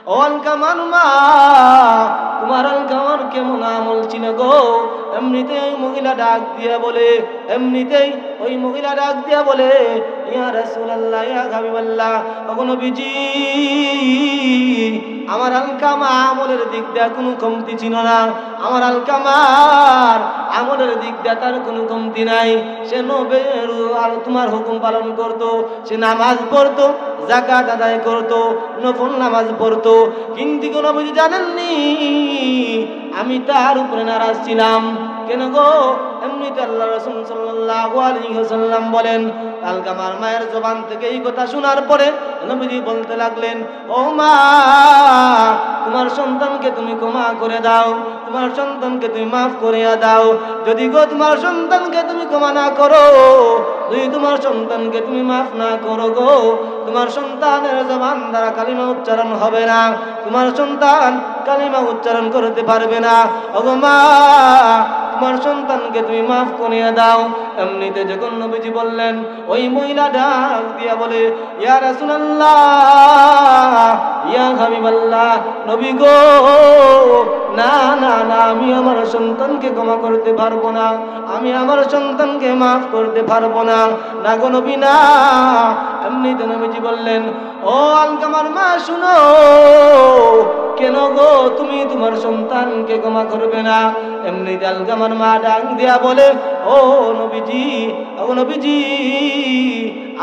ও আলকামার মা, তোমার আলকামার কেমন আমল ছিল গো? এমনিতেই মহিলা ডাক দিয়া বলে, ইয়া রাসূলুল্লাহ, ইয়া হাবিবাল্লাহ, ওগো নবীজি, আমার আলকামা আমলের দিক দিয়ে কোনো কমতি ছিল না। আমার আলকামার আমলের দিক দিয়ে তার কোনো কমতি নাই। সে নবীর আর তোমার হুকুম পালন করত, সে নামাজ পড়তো, যাকাত আদায় করতো, নফল নামাজ পড়তো। কিন্তু কোন নবীজি জানেননি আমি তার উপরে নারাজ ছিলাম। কেন গো? এমনিতে আল্লাহ রাসূল সাল্লাল্লাহু আলাইহি ওয়াসাল্লাম বলেন, আলকামার মায়ের জবান থেকে এই কথা শোনার পরে নবীজি বলতে লাগলেন, ও মা, তোমার সন্তানকে তুমি ক্ষমা করে দাও, তোমার সন্তানকে তুমি মাফ করে দাও। যদি গো তোমার সন্তানকে তুমি ক্ষমা না করো, যদি তোমার সন্তানকে তুমি মাফ না করো গো, তোমার সন্তানের জবান দ্বারা কালিমা উচ্চারণ হবে না, তোমার সন্তান কালিমা উচ্চারণ করতে পারবে না। ওগো মা, তোমার সন্তানকে তুমি মাফ করে দাও। এমনিতে যখন নবীজি বললেন, ওই মহিলা ডাক দিয়া বলে, ইয়া রাসূলুল্লাহ, ইয়া হাবিবাল্লাহ, নবী গো, না না না, আমি আমার সন্তানকে ক্ষমা করতে পারবো না, আমি আমার সন্তানকে মাফ করতে পারবো না, না গো নবী না। এমনিতে নবীজি বললেন, ও আলকামার মা শুনো, কেন গো তুমি তোমার সন্তানকে ক্ষমা করবে না? এমনিতে আলকামার মা ডাক দিয়া বলে, ও নবীজি,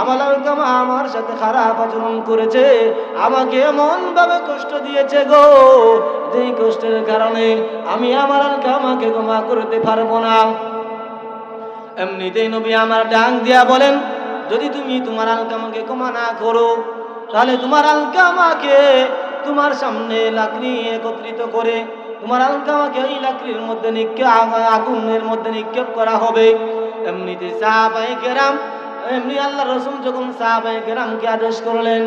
আমার আলকামা আমার সাথে খারাপ আচরণ করেছে, আমাকে এমন ভাবে কষ্ট দিয়েছে গো, যেই কষ্টের কারণে আমি আমার আলকামাকে ক্ষমা করতে পারবো না। এমনিতেই নবী আমার ডাক দিয়া বলেন, যদি তুমি তোমার আলকামাকে ক্ষমা না করো, তাহলে তোমার আলকামাকে তোমার সামনে লাকড়ি একত্রিত করে তোমার আলকামাকে এই লাকড়ির মধ্যে আগুনের মধ্যে নিক্ষেপ করা হবে। এমনিতে সাহাবায়ে কেরাম, এমনি আল্লাহ রাসূল যখন সাহাবায়ে কেরামকে আদেশ করলেন,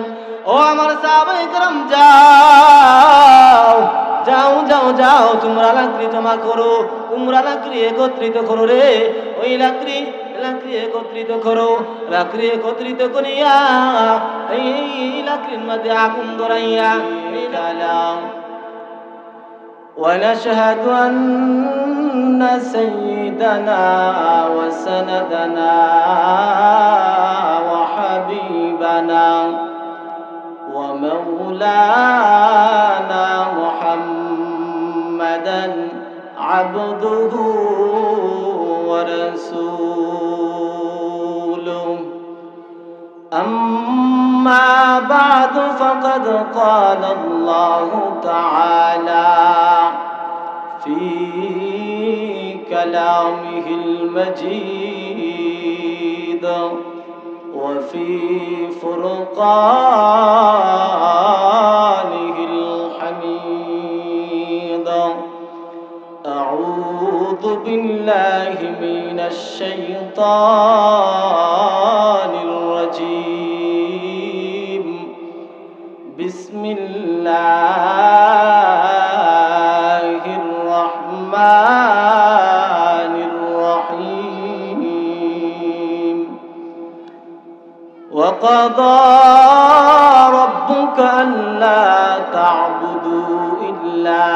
ও আমার সাহাবায়ে কেরাম, যাও যাও যাও যাও, তোমরা লাকড়ি জমা করো, তোমরা লাকড়ি একত্রিত করো রে, ওই লাকড়ি একত্রিত করো, লাকড়ি একত্রিত করিয়া এই লাকড়ির মধ্যে আগুন ধরাইয়া জ্বালাও। ونشهد أن سيدنا وسندنا وحبيبنا ومولانا محمدا عبده ورسوله. أما بعد فقد قال الله تعالى في كلامه المجيد وفي فرقانه الحميد. أعوذ بالله من الشيطان الرجيم. بسم الله الرحمن الرحيم. وقضى ربك ألا تعبدوا إلا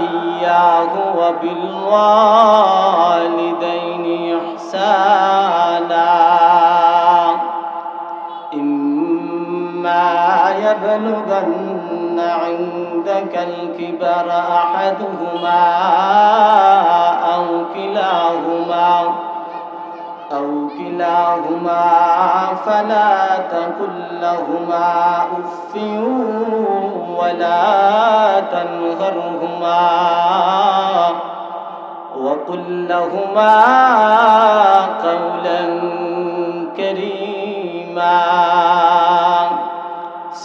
إياه وبالوالدين إحسانا. إما يبلغن عندك الكبر أحدهما أو كلاهما فلا تقل لهما أف ولا تنهرهما وقل لهما قولا كريما.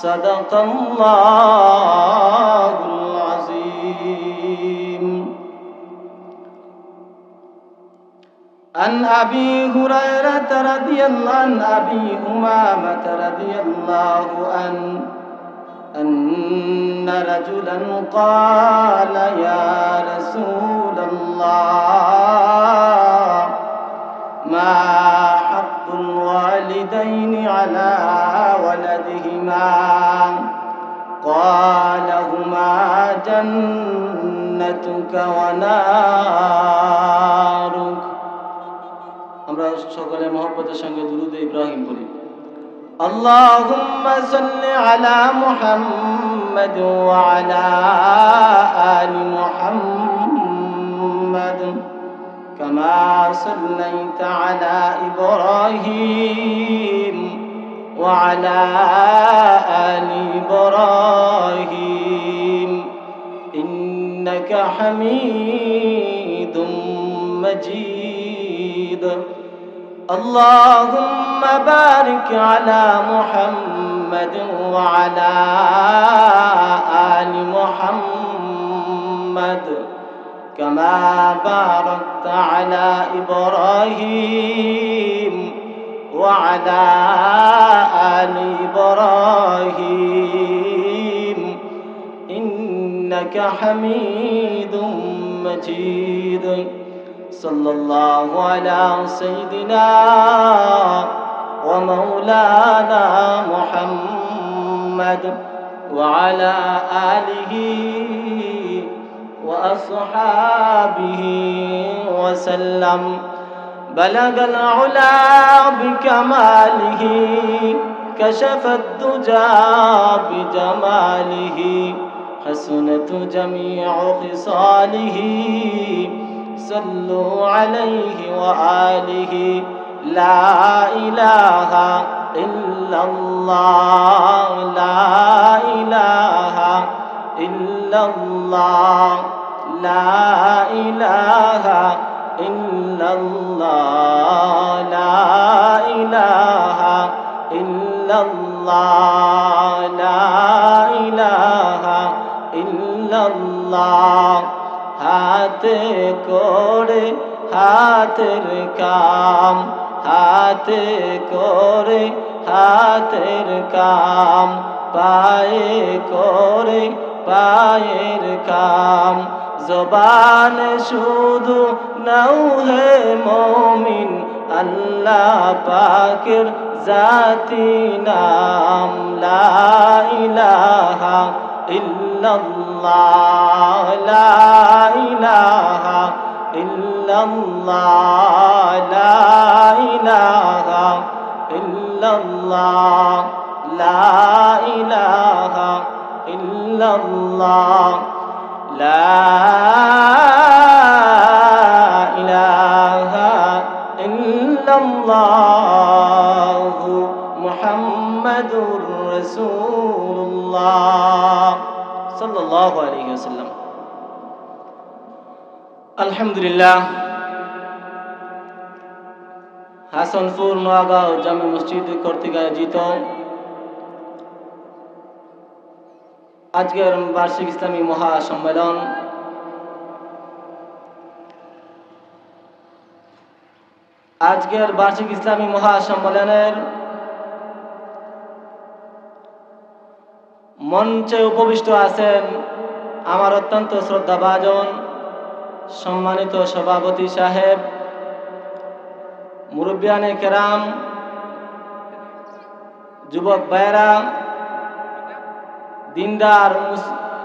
صدق الله العظيم. عن أبي هريرة رضي الله عن أبي أمامة رضي الله عنه أن رجلا قال يا رسول الله ما حق الوالدين على ولدهما؟ قال هما جنتك ونارك আমরা সকলে মহব্বতের সঙ্গে দুরূদ ইব্রাহিম পড়ি اللهم صل على محمد وعلى آل محمد كما صليت على إبراهيم وعلى آل إبراهيم إنك حميد مجيد اللهم بارك على محمد وعلى آل محمد كما باركت على إبراهيم وعلى آل إبراهيم إنك حميد مجيد صلى الله على سيدنا ومولانا محمد وعلى آله وأصحابه وسلم بلغ العلا بكماله كشف الدجى بجماله حسنت جميع خصاله صلوا عليه وآله لا إله إلا الله لا إله إلا الله لا إله إلا الله لا إله إلا الله لا إله إلا الله হাতে করে হাতের কাম হাতে করে হাতের কাম পায়ে করে পায়ের কাম জবানে শুধু নাও হে মুমিন আল্লাহ পাকের জাতি নাম লা ইলাহা ইল্লাল্লাহ লা ইলাহা ইল্লাল্লাহ লা ইলাহা ইল্লাল্লাহ লা ইলাহা ইল্লাল্লাহ লা ইলাহা ইল্লাল্লাহ মুহাম্মাদুর রাসূলুল্লাহ সাল্লাল্লাহু আলাইহি ওয়াসাল্লাম। আলহামদুলিল্লাহ, হাসানপুর নোয়াগাঁও জামে মসজিদ কর্তৃক আয়োজিত আজকের বার্ষিক ইসলামী মহাসম্মেলন আজকের বার্ষিক ইসলামী মহাসম্মেলনের মঞ্চে উপবিষ্ট আছেন আমার অত্যন্ত শ্রদ্ধাভাজন সম্মানিত সভাপতি সাহেব, মুরব্বিয়ানে কেরাম, যুবক ভাইয়েরা, দিনদার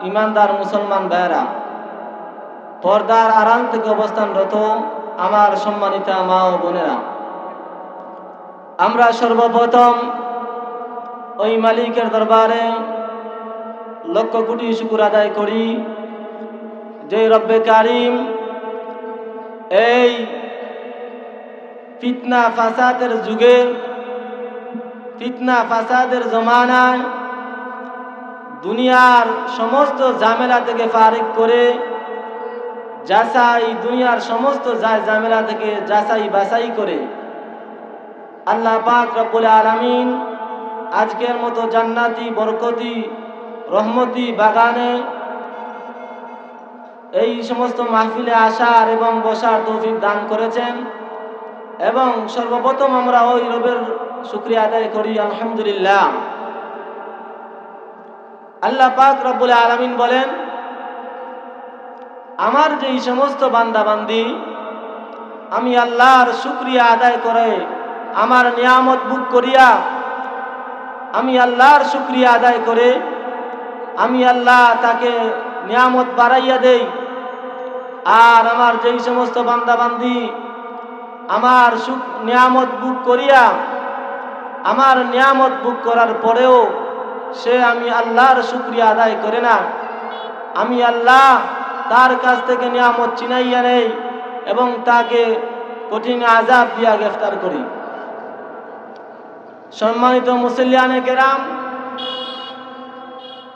ইমানদার মুসলমান ভাইয়েরা, পর্দার আড়াল থেকে অবস্থানরত আমার সম্মানিতা মা ও বোনেরা, আমরা সর্বপ্রথম ওই মালিকের দরবারে লক্ষ কোটি শুকর আদায় করি যে রব্বে কারিম এই ফিতনা ফাসাদের যুগে, ফিতনা ফাসাদের জমানায় দুনিয়ার সমস্ত ঝামেলা থেকে ফারিক করে যাচাই, দুনিয়ার সমস্ত ঝামেলা থেকে যাচাই বাছাই করে আল্লাহ পাক রব্বুল আলামিন আজকের মতো জান্নাতি বরকতি রহমতি বাগানে এই সমস্ত মাহফিলে আসার এবং বসার তৌফিক দান করেছেন। এবং সর্বপ্রথম আমরা ওই রবের শুকরিয়া আদায় করি আলহামদুলিল্লাহ। আল্লাহ পাক রব্বুল আলামিন বলেন, আমার যেই সমস্ত বান্দা বান্দি আমি আল্লাহর শুকরিয়া আদায় করে আমার নিয়ামত ভোগ করিয়া, আমি আল্লাহর শুকরিয়া আদায় করে আমি আল্লাহ তাকে নিয়ামত বাড়াইয়া দেই। আর আমার যেই সমস্ত বান্দা বান্দি আমার সুখ নিয়ামত বুক করিয়া, আমার নিয়ামত বুক করার পরেও সে আমি আল্লাহর শুকরিয়া আদায় করে না, আমি আল্লাহ তার কাছ থেকে নিয়ামত চিনাইয়া নেই এবং তাকে কঠিন আযাব দিয়া গ্রেফতার করি। সম্মানিত মুসল্লিয়ানে কেরাম,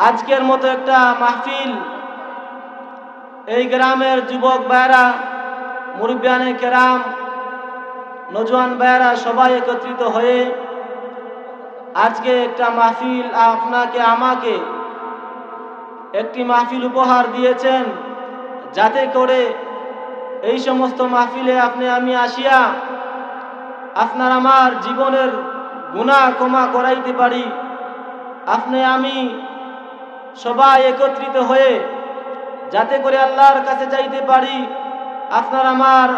আজকের মতো একটা মাহফিল এই গ্রামের যুবক ভাইরা, মুরব্বিয়ানে কেরাম, নজওয়ান ভাইরা সবাই একত্রিত হয়ে আজকে একটা মাহফিল আপনাকে আমাকে একটি মাহফিল উপহার দিয়েছেন, যাতে করে এই সমস্ত মাহফিলে আপনি আমি আসিয়া আপনার আমার জীবনের গুনাহ ক্ষমা করাইতে পারি। আপনি আমি সবাই একত্রিত হয়ে যাতে করে আল্লাহর কাছে যাইতে পারি, আপনার আমার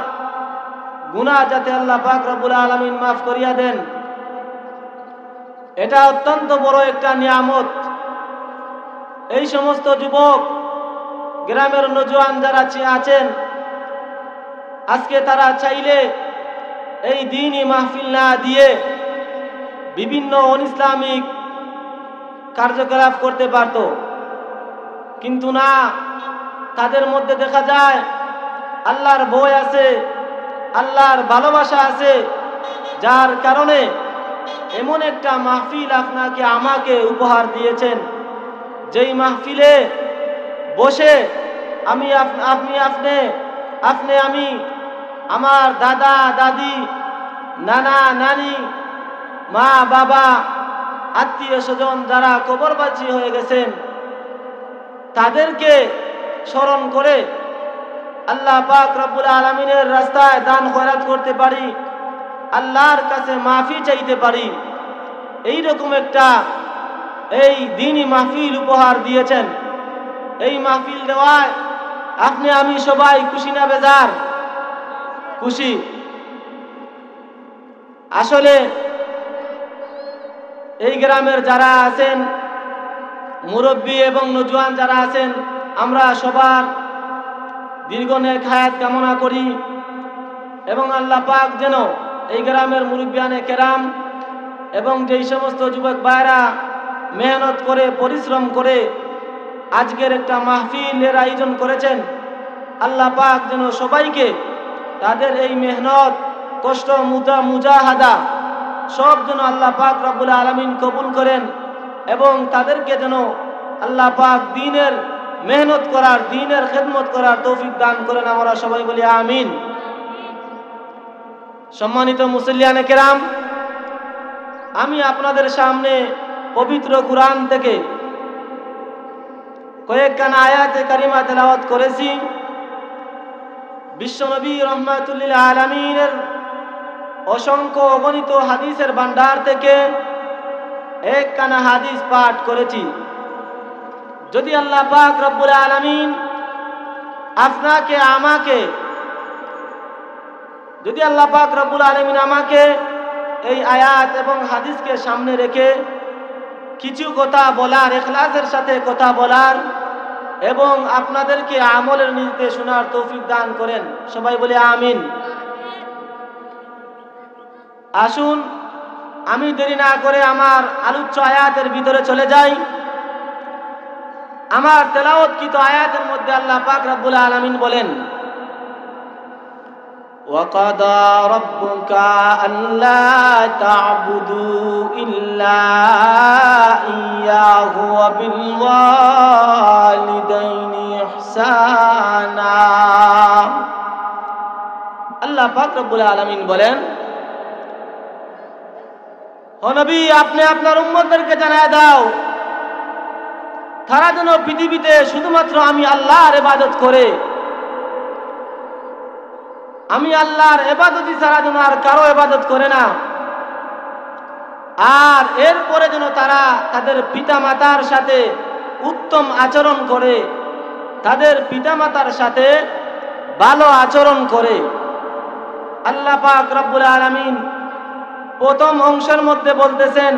গুনাহ যাতে আল্লাহ পাক রব্বুল আলামিন মাফ করিয়া দেন। এটা অত্যন্ত বড় একটা নিয়ামত। এই সমস্ত যুবক গ্রামের নজওয়ান যারা আছেন, আজকে তারা চাইলে এই দ্বীনি মাহফিল না দিয়ে বিভিন্ন অনিসলামিক কার্যকলাপ করতে পারত, কিন্তু না, তাদের মধ্যে দেখা যায় আল্লাহর ভয় আছে, আল্লাহর ভালোবাসা আছে, যার কারণে এমন একটা মাহফিল আপনাকে আমাকে উপহার দিয়েছেন, যেই মাহফিলে বসে আমি আমি আমার দাদা দাদি, নানা নানি, মা বাবা, আত্মীয় স্বজন যারা কবরবাসী হয়ে গেছেন তাদেরকে স্মরণ করে আল্লাহ পাক রব্বুল আলামিনের রাস্তায় দান খয়রাত করতে পারি, আল্লাহর কাছে মাফি চাইতে পারি। এই রকম একটা এই দ্বীনি মাহফিল উপহার দিয়েছেন। এই মাহফিল দেওয়ায় আপনি আমি সবাই খুশি না বেজার? খুশি। আসলে এই গ্রামের যারা আছেন, মুরব্বী এবং নজওয়ান যারা আছেন, আমরা সবার দীর্ঘনেক হায়াত কামনা করি এবং আল্লাহ পাক যেন এই গ্রামের মুরব্বিয়ানে কেরাম এবং যেই সমস্ত যুবক ভাইরা মেহনত করে পরিশ্রম করে আজকের একটা মাহফিলের আয়োজন করেছেন, আল্লাহ পাক যেন সবাইকে তাদের এই মেহনত, কষ্ট, মুজাহাদা সব যেন আল্লাহ পাক রব্বুল আলামিন কবুল করেন এবং তাদেরকে যেন আল্লাহ পাক দ্বীনের মেহনত করার, দ্বীনের খেদমত করার তৌফিক দান করেন। আমরা সবাই বলি আমিন। সম্মানিত মুসল্লিয়ানে কেরাম, আমি আপনাদের সামনে পবিত্র কুরআন থেকে কয়েকখানা আয়াতে কারিমা তেলাওয়াত করেছি। বিশ্বনবী রাহমাতুল লিল আলামিনের অসংখ্য অগণিত হাদিসের ভান্ডার থেকে একখানা হাদিস পাঠ করেছি। যদি আল্লাহ পাক রব্বুল আলামিন আপনাকে আমাকে, যদি আল্লাহ পাক রব্বুল আলামিন আমাকে এই আয়াত এবং হাদিসকে সামনে রেখে কিছু কথা বলার, ইখলাসের সাথে কথা বলার এবং আপনাদেরকে আমলের নির্দেশ শোনার তৌফিক দান করেন, সবাই বলে আমিন। আসুন আমি দেরি না করে আমার আলোচ্য আয়াতের ভিতরে চলে যাই। আমার তেলাওয়াতকৃত আয়াতের মধ্যে আল্লাহ পাক রব্বুল আলামিন বলেন, وَقَضَى رَبُّكَ أَلَّا تَعْبُدُوا إِلَّا إِيَّاهُ وَبِالْوَالِدَيْنِ إِحْسَانًا। আল্লাহ পাক রব্বুল আলামিন বলেন, ও নবী, আপনি আপনার উম্মতদেরকে জানায় দাও, তারা যেন পৃথিবীতে শুধুমাত্র আমি আল্লাহর ইবাদত করে, আমি আল্লাহর ইবাদতি ছাড়া যেন আর কারো ইবাদত করে না। আর এরপরে যেন তারা তাদের পিতামাতার সাথে উত্তম আচরণ করে, তাদের পিতামাতার সাথে ভালো আচরণ করে। আল্লাহ পাক রব্বুল আলামিন প্রথম অংশের মধ্যে বলতেছেন,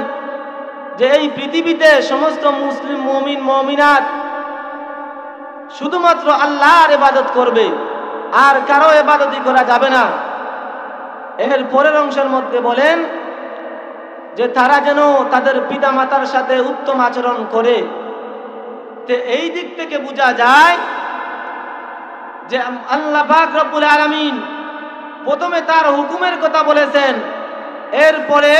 যে এই পৃথিবীতে সমস্ত মুসলিম মুমিন মুমিনাত শুধুমাত্র আল্লাহর ইবাদত করবে, আর কারো ইবাদতই করা যাবে না। এর পরের অংশের মধ্যে বলেন যে তারা যেন তাদের পিতামাতার সাথে উত্তম আচরণ করে। তো এই দিক থেকে বোঝা যায় যে আল্লাহ পাক রব্বুল আলামিন প্রথমে তার হুকুমের কথা বলেছেন, এরপরে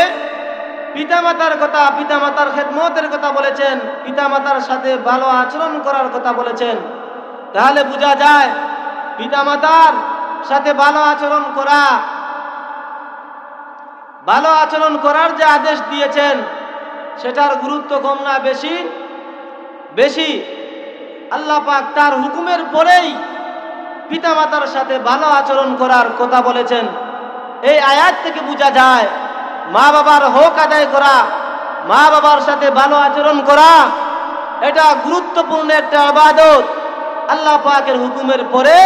পিতামাতার কথা, পিতামাতার খেদমতের কথা বলেছেন, পিতামাতার সাথে ভালো আচরণ করার কথা বলেছেন। তাহলে বোঝা যায় পিতামাতার সাথে ভালো আচরণ করা, ভালো আচরণ করার যে আদেশ দিয়েছেন সেটার গুরুত্ব কম না বেশি? বেশি। আল্লাহ পাক তার হুকুমের পরেই পিতামাতার সাথে ভালো আচরণ করার কথা বলেছেন। এই আয়াত থেকে বোঝা যায় মা বাবার হক আদায় করা, মা বাবার সাথে ভালো আচরণ করা এটা গুরুত্বপূর্ণ একটা ইবাদত। আল্লাহ পাকের হুকুমের পরে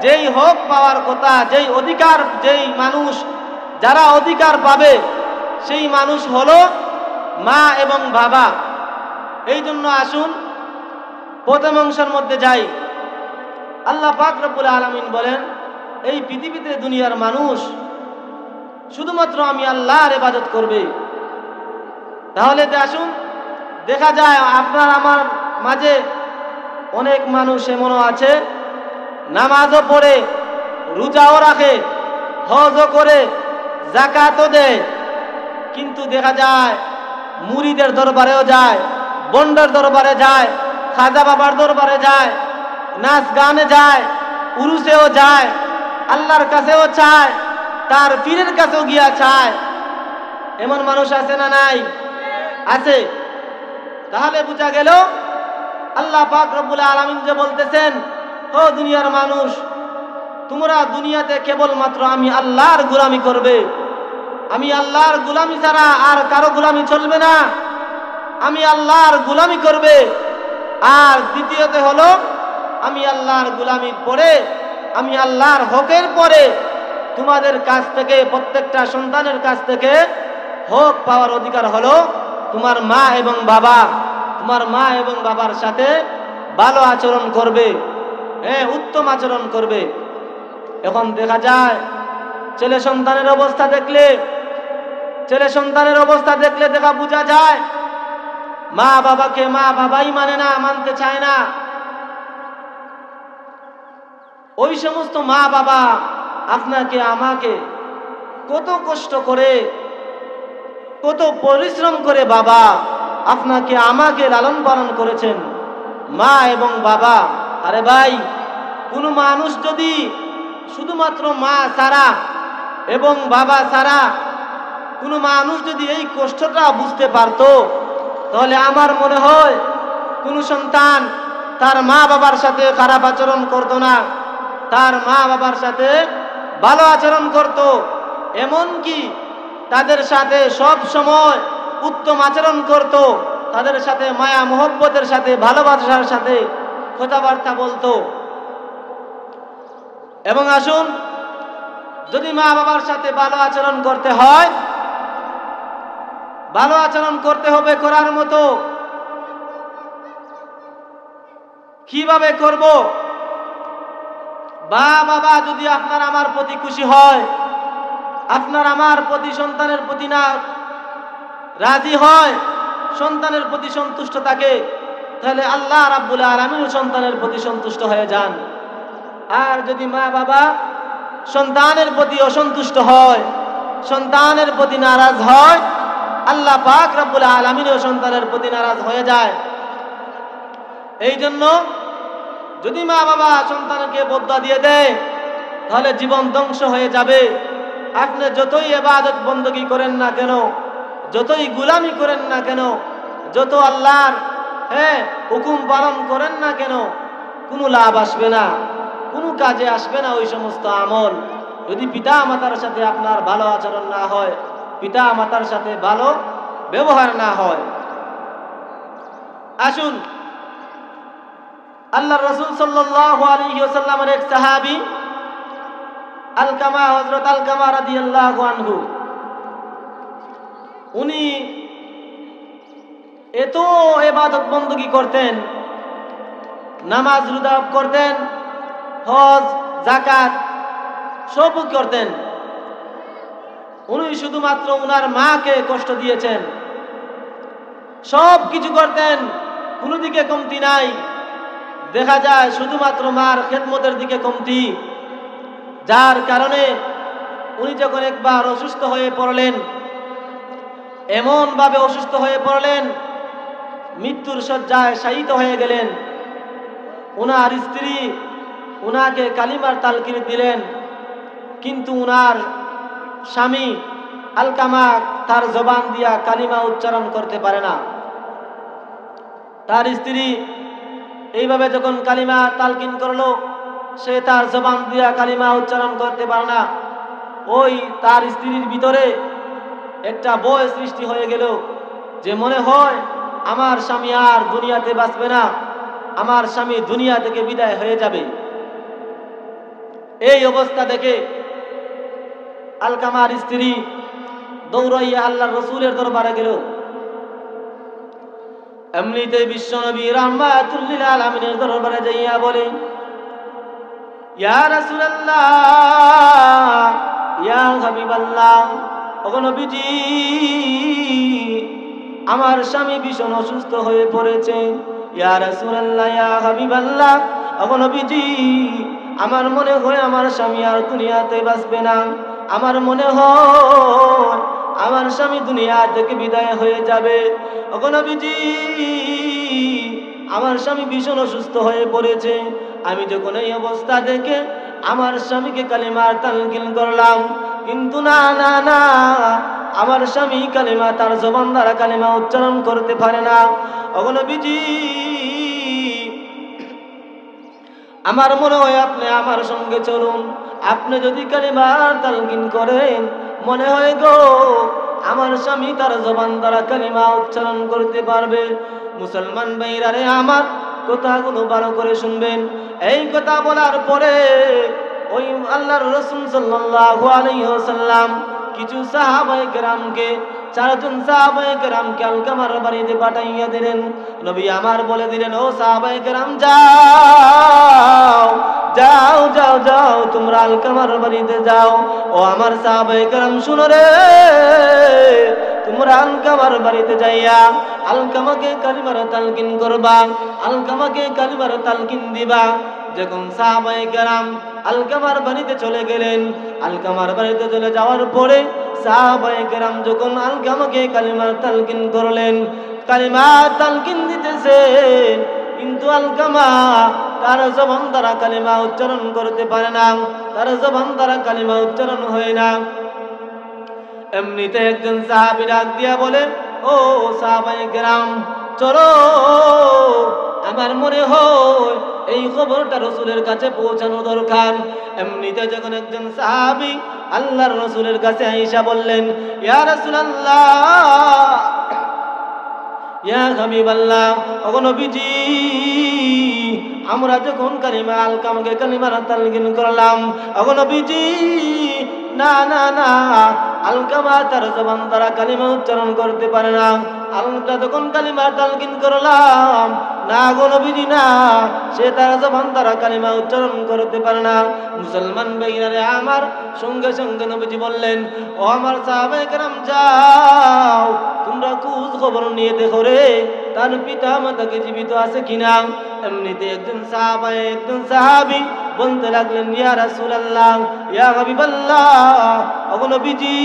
যেই হক পাওয়ার কথা, যেই অধিকার, যেই মানুষ যারা অধিকার পাবে সেই মানুষ হলো মা এবং বাবা। এই জন্য আসুন প্রথম অংশের মধ্যে যাই। আল্লাহ পাক রব্বুল আলামিন বলেন এই পৃথিবীতে দুনিয়ার মানুষ শুধুমাত্র আমি আল্লাহর ইবাদত করবে। তাহলে আসুন দেখা যায় আপনার আমার মাঝে অনেক মানুষ এমনও আছে নামাজও পড়ে, রোজাও রাখে, হজও করে, যাকাতও দেয়, কিন্তু দেখা যায় মুরিদের দরবারেও যায়, বন্ডার দরবারে যায়, খাজা বাবার দরবারে যায়, নাচ গানে যায়, উরুসেও যায়, আল্লাহর কাছেও চায়, তার পীরের কাছেও গিয়া চায়। এমন মানুষ আছে না নাই? আছে। তাহলে বোঝা গেল আল্লাহ পাক রব্বুল আলামিন যে বলতেছেন, ও দুনিয়ার মানুষ, তোমরা দুনিয়াতে কেবলমাত্র আমি আল্লাহর গোলামি করবে। আমি আল্লাহর গোলামি ছাড়া আর কারো গোলামি চলবে না। আমি আল্লাহর গোলামি করবে। আর দ্বিতীয়ত হলো আমি আল্লাহর গোলামির পরে, আমি আল্লাহর হকের পরে তোমাদের কাছ থেকে, প্রত্যেকটা সন্তানের কাছ থেকে হক পাওয়ার অধিকার হলো তোমার মা এবং বাবা। তোমার মা এবং বাবার সাথে ভালো আচরণ করবে, হ্যাঁ, উত্তম আচরণ করবে। এখন দেখা যায় ছেলে সন্তানের অবস্থা দেখলে, ছেলে সন্তানের অবস্থা দেখলে দেখা বোঝা যায় মা বাবাকে মা বাবাই মানে না, মানতে চায় না। ওই সমস্ত মা বাবা আপনাকে আমাকে কত কষ্ট করে, কত পরিশ্রম করে বাবা আপনাকে আমাকে লালন পালন করেছেন, মা এবং বাবা। আরে ভাই, কোনো মানুষ যদি শুধুমাত্র মা ছাড়া এবং বাবা ছাড়া কোনো মানুষ যদি এই কষ্টটা বুঝতে পারতো, তাহলে আমার মনে হয় কোনো সন্তান তার মা বাবার সাথে খারাপ আচরণ করতো না, তার মা বাবার সাথে ভালো আচরণ করত। এমনকি তাদের সাথে সব সময় উত্তম আচরণ করত, তাদের সাথে মায়া মোহব্বতের সাথে, ভালোবাসার সাথে কথাবার্তা বলতো। এবং আসুন, যদি মা বাবার সাথে ভালো আচরণ করতে হয়, ভালো আচরণ করতে হবে করার মতো। কিভাবে করব? বাবা যদি আপনার আমার প্রতি খুশি হয়, আপনার আমার প্রতি, সন্তানের প্রতি না রাজি হয়, সন্তানের প্রতি সন্তুষ্ট থাকে, তাহলে আল্লাহ রাব্বুল আলামিন সন্তানের প্রতি সন্তুষ্ট হয়ে যান। আর যদি মা বাবা সন্তানের প্রতি অসন্তুষ্ট হয়, সন্তানের প্রতি নারাজ হয়, আল্লাহ পাক রাব্বুল আলামিন সন্তানের প্রতি নারাজ হয়ে যায়। এই জন্য যদি মা বাবা সন্তানকে বদদুয়া দিয়ে দেয়, তাহলে জীবন ধ্বংস হয়ে যাবে। আপনি যতই ইবাদত বندگی করেন না কেন, যতই গোলামি করেন না কেন, যত আল্লাহর হুকুম পালন করেন না কেন, কোনো লাভ আসবে না, কোনো কাজে আসবে না ওই সমস্ত আমল, যদি পিতা মাতার সাথে আপনার ভালো আচরণ না হয়, পিতা মাতার সাথে ভালো ব্যবহার না হয়। আসুন, আল্লাহ রাসূল সাল্লাল্লাহু আলাইহি ওয়াসাল্লামের এক সাহাবী আলকামা, হযরত আলকামা রাদিয়াল্লাহু আনহু, উনি এত ইবাদত বندگی করতেন, নামাজ রোজা করতেন, হজ যাকাত সব করতেন। উনি শুধুমাত্র উনার মাকে কষ্ট দিয়েছেন, সব কিছু করতেন, কোনো দিকে কমতি নাই। দেখা যায় শুধুমাত্র মার খেদমতের দিকে কমতি, যার কারণে উনি যখন একবার অসুস্থ হয়ে পড়লেন, এমন ভাবে অসুস্থ হয়ে পড়লেন, মৃত্যুর শয্যায় শায়িত হয়ে গেলেন। উনার স্ত্রী উনাকে কালিমার তালকিন দিলেন, কিন্তু উনার স্বামী আলকামা তার জবান দিয়া কালিমা উচ্চারণ করতে পারে না। তার স্ত্রী এইভাবে যখন কালিমা তালকিন করলো, সে তার জবান দিয়া কালিমা উচ্চারণ করতে পারে না। ওই তার স্ত্রীর ভিতরে একটা ভয় সৃষ্টি হয়ে গেল, যে মনে হয় আমার স্বামী আর দুনিয়াতে বাঁচবে না, আমার স্বামী দুনিয়া থেকে বিদায় হয়ে যাবে। এই অবস্থা দেখে আলকামার স্ত্রী দৌড়াইয়া আল্লাহর রাসূলের দরবারে গেল। এমনিতে বিশ্বনবী রাহমাতুল লিল আলামিনের দরবারে যাইয়া বলে, ইয়া রাসূলুল্লাহ, ইয়া হাবিবাল্লাহ, ওগো নবীজি, আমার স্বামী ভীষণ অসুস্থ হয়ে পড়েছে। ইয়া রাসূলুল্লাহ, ইয়া হাবিবাল্লাহ, ওগো নবীজি, আমার মনে হয় আমার স্বামী আর দুনিয়াতে বাঁচবে না। আমার মনে হয় আমার স্বামী দুনিয়া থেকে বিদায় হয়ে যাবে। ওগো নবীজি, আমার স্বামী ভীষণ অসুস্থ হয়ে পড়েছে। আমি যখন এই অবস্থা দেখে আমার স্বামীকে কালিমার তালকিন করলাম, কিন্তু না না না, আমার স্বামী কালিমা তার জবান দ্বারা কালিমা উচ্চারণ করতে পারে না। ওগো নবীজি, আমার মনে হয় আপনি আমার সঙ্গে চলুন। আপনি যদি কালিমার তালকিন করেন, মনে হয় গো আমার স্বামী তার জবান দ্বারা কালিমা উচ্চারণ করতে পারবে। মুসলমান ভাইরা রে, আমার কথাগুলো ভালো করে শুনবেন। এই কথা বলার পরে ওই আল্লাহর রাসূল সাল্লাল্লাহু আলাইহি ওয়াসাল্লাম কিছু সাহাবায়ে কেরামকে, 4 জন সাহাবায়ে কেরামকে আলকামার বাড়িতে পাঠাইয়া দিলেন। নবী আমার বলে দিলেন, ও সাহাবায়ে কেরাম, যাও যাও যাও যাও, তোমরা আলকামার বাড়িতে যাও। ও আমার সাহাবায়ে কেরাম, শুনো রে, তোমরা আলকামার বাড়িতে যাইয়া আলকামাকে কালিমার তালকিন করবা, আলকামাকে কালিমার তালকিন দিবা। যখন সাহাবায়ে কেরাম আলকামার বাড়িতে চলে গেলেন, আলকামার বাড়িতে চলে যাওয়ার পরে সাহাবায়ে কেরাম যখন আলকামাকে কালিমার তালকিন করলেন, কালিমা তালকিন দিতেছে, কিন্তু আলকামা তার জবান দ্বারা কালিমা উচ্চারণ করতে পারে না, তার জবান দ্বারা কালিমা উচ্চারণ হয় না। এমনিতে একজন সাহাবী ডাক দিয়া বলে, ও সাহাবায়ে কেরাম, চলো, আমার মনে হয় এই খবরটা রাসূলের কাছে পৌঁছানো দরকার। এমনিতে যখন একজন সাহাবী আল্লাহর রাসূলের কাছে আয়েশা বললেন, ইয়া রাসূলুল্লাহ, ইয়া হাবিবাল্লাহ, ওগো নবীজি, আমরা যখন কালিমা আলকামাকে কালিমার তালকিন করলাম, ওগো নবীজি, না না না, আলকামা তার জবান দ্বারা কালিমা উচ্চারণ করতে পারে না। আমরা যখন কালিমা তালকিন করলাম, না গো নবীজি, না, সে তার জবান দ্বারা কালিমা উচ্চারণ করতে পারে না। মুসলমান ভাইরা রে, আমার সঙ্গে সঙ্গে নবীজি বললেন, ও আমার সাহাবায়ে কেরাম, যাও, তোমরা খোঁজ খবর নিয়ে দেখো রে, তার পিতা মাতাকে জীবিত আছে কিনা। এমনিতে একজন সাহাবী বলতে লাগলেন, ইয়া রাসূলুল্লাহ, ইয়া হাবিবাল্লাহ, ওগো নবীজি,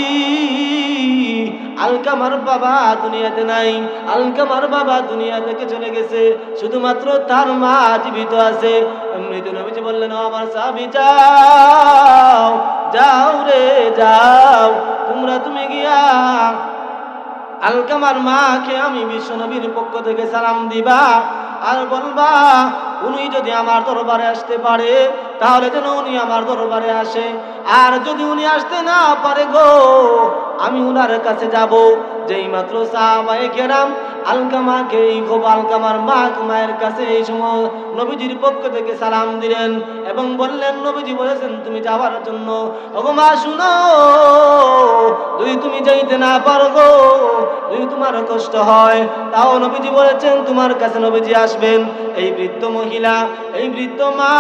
আলকামার বাবা দুনিয়াতে নাই, আলকামার বাবা দুনিয়া থেকে চলে গেছে, শুধুমাত্র তার মা জীবিত আছে। এমনিতে নবীজি বললেন, ও আমার সাহাবী, যাও যাও রে, যাও, তুমি গিয়া আলকামার মাকে আমি বিশ্বনবীর পক্ষ থেকে সালাম দিবা, আর বলবা উনি যদি আমার দরবারে আসতে পারে, তাহলে যেন উনি আমার দরবারে আসে। আর যদি উনি আসতে না পারে গো, আমি উনার কাছে যাব। যেই মাত্র সাহাবায়ে কেরাম আলকামাকে এই খবর আলকামার মায়ের কাছে এই সময় নবীজির পক্ষ থেকে সালাম দিলেন এবং বললেন, নবীজি বলেছেন তুমি যাওয়ার জন্য। ওগো মা শুনো, যদি তুমি যাইতে না পারো গো, যদি তোমার কষ্ট হয়, তাও নবীজি বলেছেন তোমার কাছে নবীজি আসবেন। এই বৃদ্ধ মহিলা, এই বৃদ্ধ মা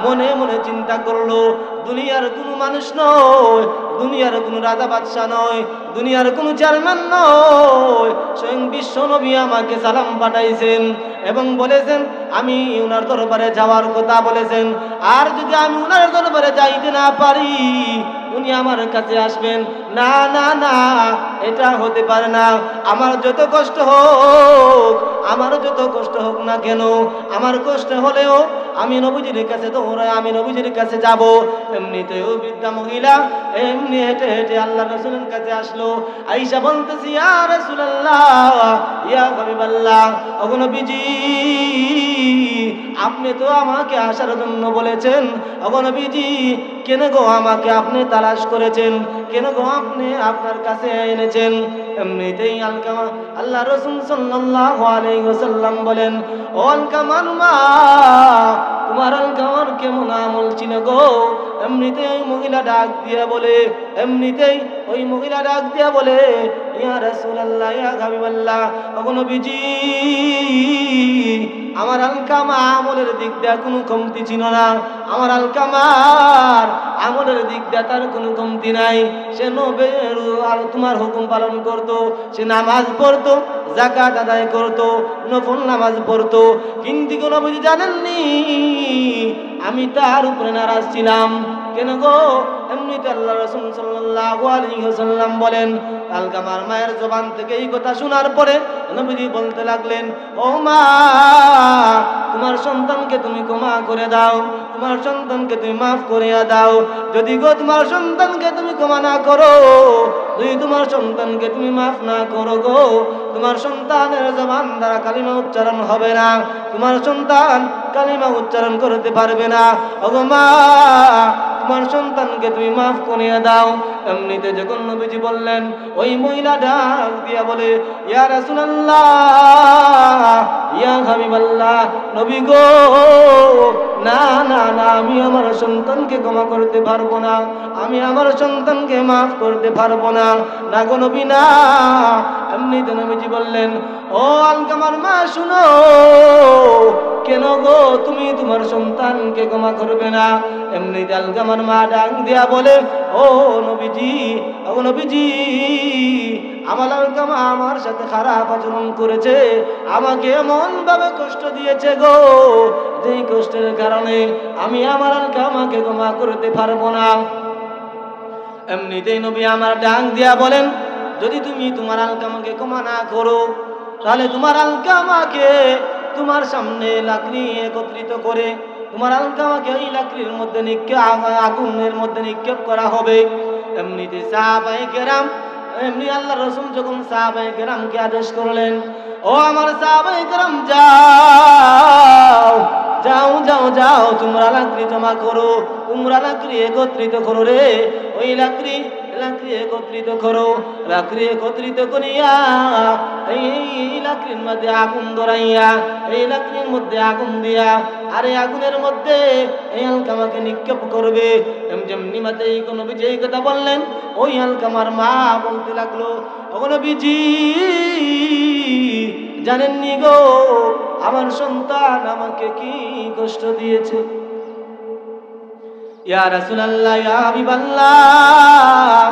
মনে মনে চিন্তা করলো, দুনিয়ার কোনো মানুষ নয়, দুনিয়ার কোনো রাজা বাদশাহ নয়, দুনিয়ার কোনো চেয়ারম্যান নয়, স্বয়ং বিশ্ব নবী আমাকে সালাম পাঠাইছেন এবং বলেছেন আমি ওনার দরবারে যাওয়ার কথা বলেছেন। আর যদি আমি ওনার দরবারে যাইতে না পারি, উনি আমার কাছে আসবেন। না না না, এটা হতে পারে না। আমার যত কষ্ট হোক, আমার যত কষ্ট হোক না কেন, আমার কষ্ট হলেও আমি নবীজির কাছে দৌড়াই, আমি নবীজির কাছে যাব। এমনিতেও বৃদ্ধা মহিলা এমনি হেঁটে হেঁটে আল্লাহ রাসূলের কাছে আসলো। আয়েশা বলতেছি, ইয়া রাসূলুল্লাহ, ইয়া হাবিবাল্লাহ, ওগো নবীজি আপনি তো আমাকে আসার জন্য বলেছেন, ওগো নবীজি কেন গো আমাকে আপনি তালাশ করেছেন, কেন গো আপনি আপনার কাছে এনেছেন? এমনিতেই আলকামা আল্লাহ রাসূল সাল্লাল্লাহু আলাইহি ওয়াসাল্লাম বলেন, ও আলকামার মা, তোমার আলকামার কেমন আমল ছিল গো? এমনিতেই ওই মহিলা ডাক দিয়া বলে, এমনিতেই ওই মহিলা ডাক দিয়া বলে, ইয়া রাসূলুল্লাহ, ইয়া হাবিবাল্লাহ, ওগো নবীজি আমার আলকামা আমলের দিক দিয়ে কোনো কমতি ছিল না, আমার আলকামার আমলের দিক দিয়ে তার কোনো কমতি নাই। সে নবীর আর তোমার হুকুম পালন করত, সে নামাজ পড়তো, যাকাত আদায় করতো, নফল নামাজ পড়তো। কিন্তু নবীজি জানেননি আমি তার উপরে নারাজ ছিলাম। কেন গো? এমনিতে আল্লাহ রাসূল সাল্লাল্লাহু আলাইহি ওয়াসাল্লাম বলেন, আলকামার মায়ের জবান থেকে এই কথা শোনার পরে নবীজি বলতে লাগলেন, ও মা, তোমার সন্তানকে তুমি ক্ষমা করে দাও, তোমার সন্তানকে তুমি মাফ করিয়া দাও। যদি গো তোমার সন্তানকে তুমি ক্ষমা না করো, যদি তোমার সন্তানকে তুমি মাফ না করো গো, তোমার সন্তানের জবান দ্বারা কালিমা উচ্চারণ হবে না, তোমার সন্তান কালিমা উচ্চারণ করতে পারবে না। ওগো মা, তোমার সন্তানকে তুমি মাফ করিয়া দাও। এমনিতে যখন নবীজি বললেন, ওই মহিলা ডাক দিয়া বলে, ইয়া রাসূলুল্লাহ, ইয়া হাবিবাল্লাহ, নবী গো, না না না, আমি আমার সন্তানকে ক্ষমা করতে পারবো না, আমি আমার সন্তানকে মাফ করতে পারবো না, না গো নবী না। এমনিতে নবীজি বললেন, ও আলকামার মা শুনো, কেন গো তুমি তোমার সন্তানকে ক্ষমা করবে না? এমনিতে আলকামার মা ডাক দিয়া বলে, ও নবীজি, ও নবীজি, আমার আলকামা আমার সাথে খারাপ আচরণ করেছে, আমাকে এমন ভাবে কষ্ট দিয়েছে গো, যেই কষ্টের কারণে আমি আমার আলকামাকে ক্ষমা করতে পারবো না। এমনিতেই নবী আমার ডাক দিয়া বলেন, যদি তুমি তোমার আলকামাকে ক্ষমা না করো, তাহলে তোমার আলকামাকে তোমার সামনে লাকড়ি একত্রিত করে তোমার আলকামাকে ওই লাকড়ির মধ্যে আগুনের মধ্যে নিক্ষেপ করা হবে। এমনিতে সাহাবায়ে কেরাম, এমনি আল্লাহ রাসূল যখন সাহাবায়ে কেরামকে আদেশ করলেন, ও আমার সাহাবায়ে কেরাম, যাও যাও যাও যাও, তোমরা লাকড়ি জমা করো, তোমরা লাকড়ি একত্রিত করো রে, ওই লাকড়ি একত্রিত করো, লাকড়ি একত্রিত করিয়া এই লাকড়ির মধ্যে আগুন ধরাইয়া, এই লাকড়ির মধ্যে আগুন দিয়া, আর এই আগুনের মধ্যে এই আলকামাকে নিক্ষেপ করবে। যেমনি মাতে এই নবীজি এই কথা বললেন, ওই আলকামার মা বলতে লাগলো, ও নবীজি জানেননি গো আমার সন্তান আমাকে কি কষ্ট দিয়েছে? ইয়া রাসূলুল্লাহ, ইয়া হাবিবাল্লাহ,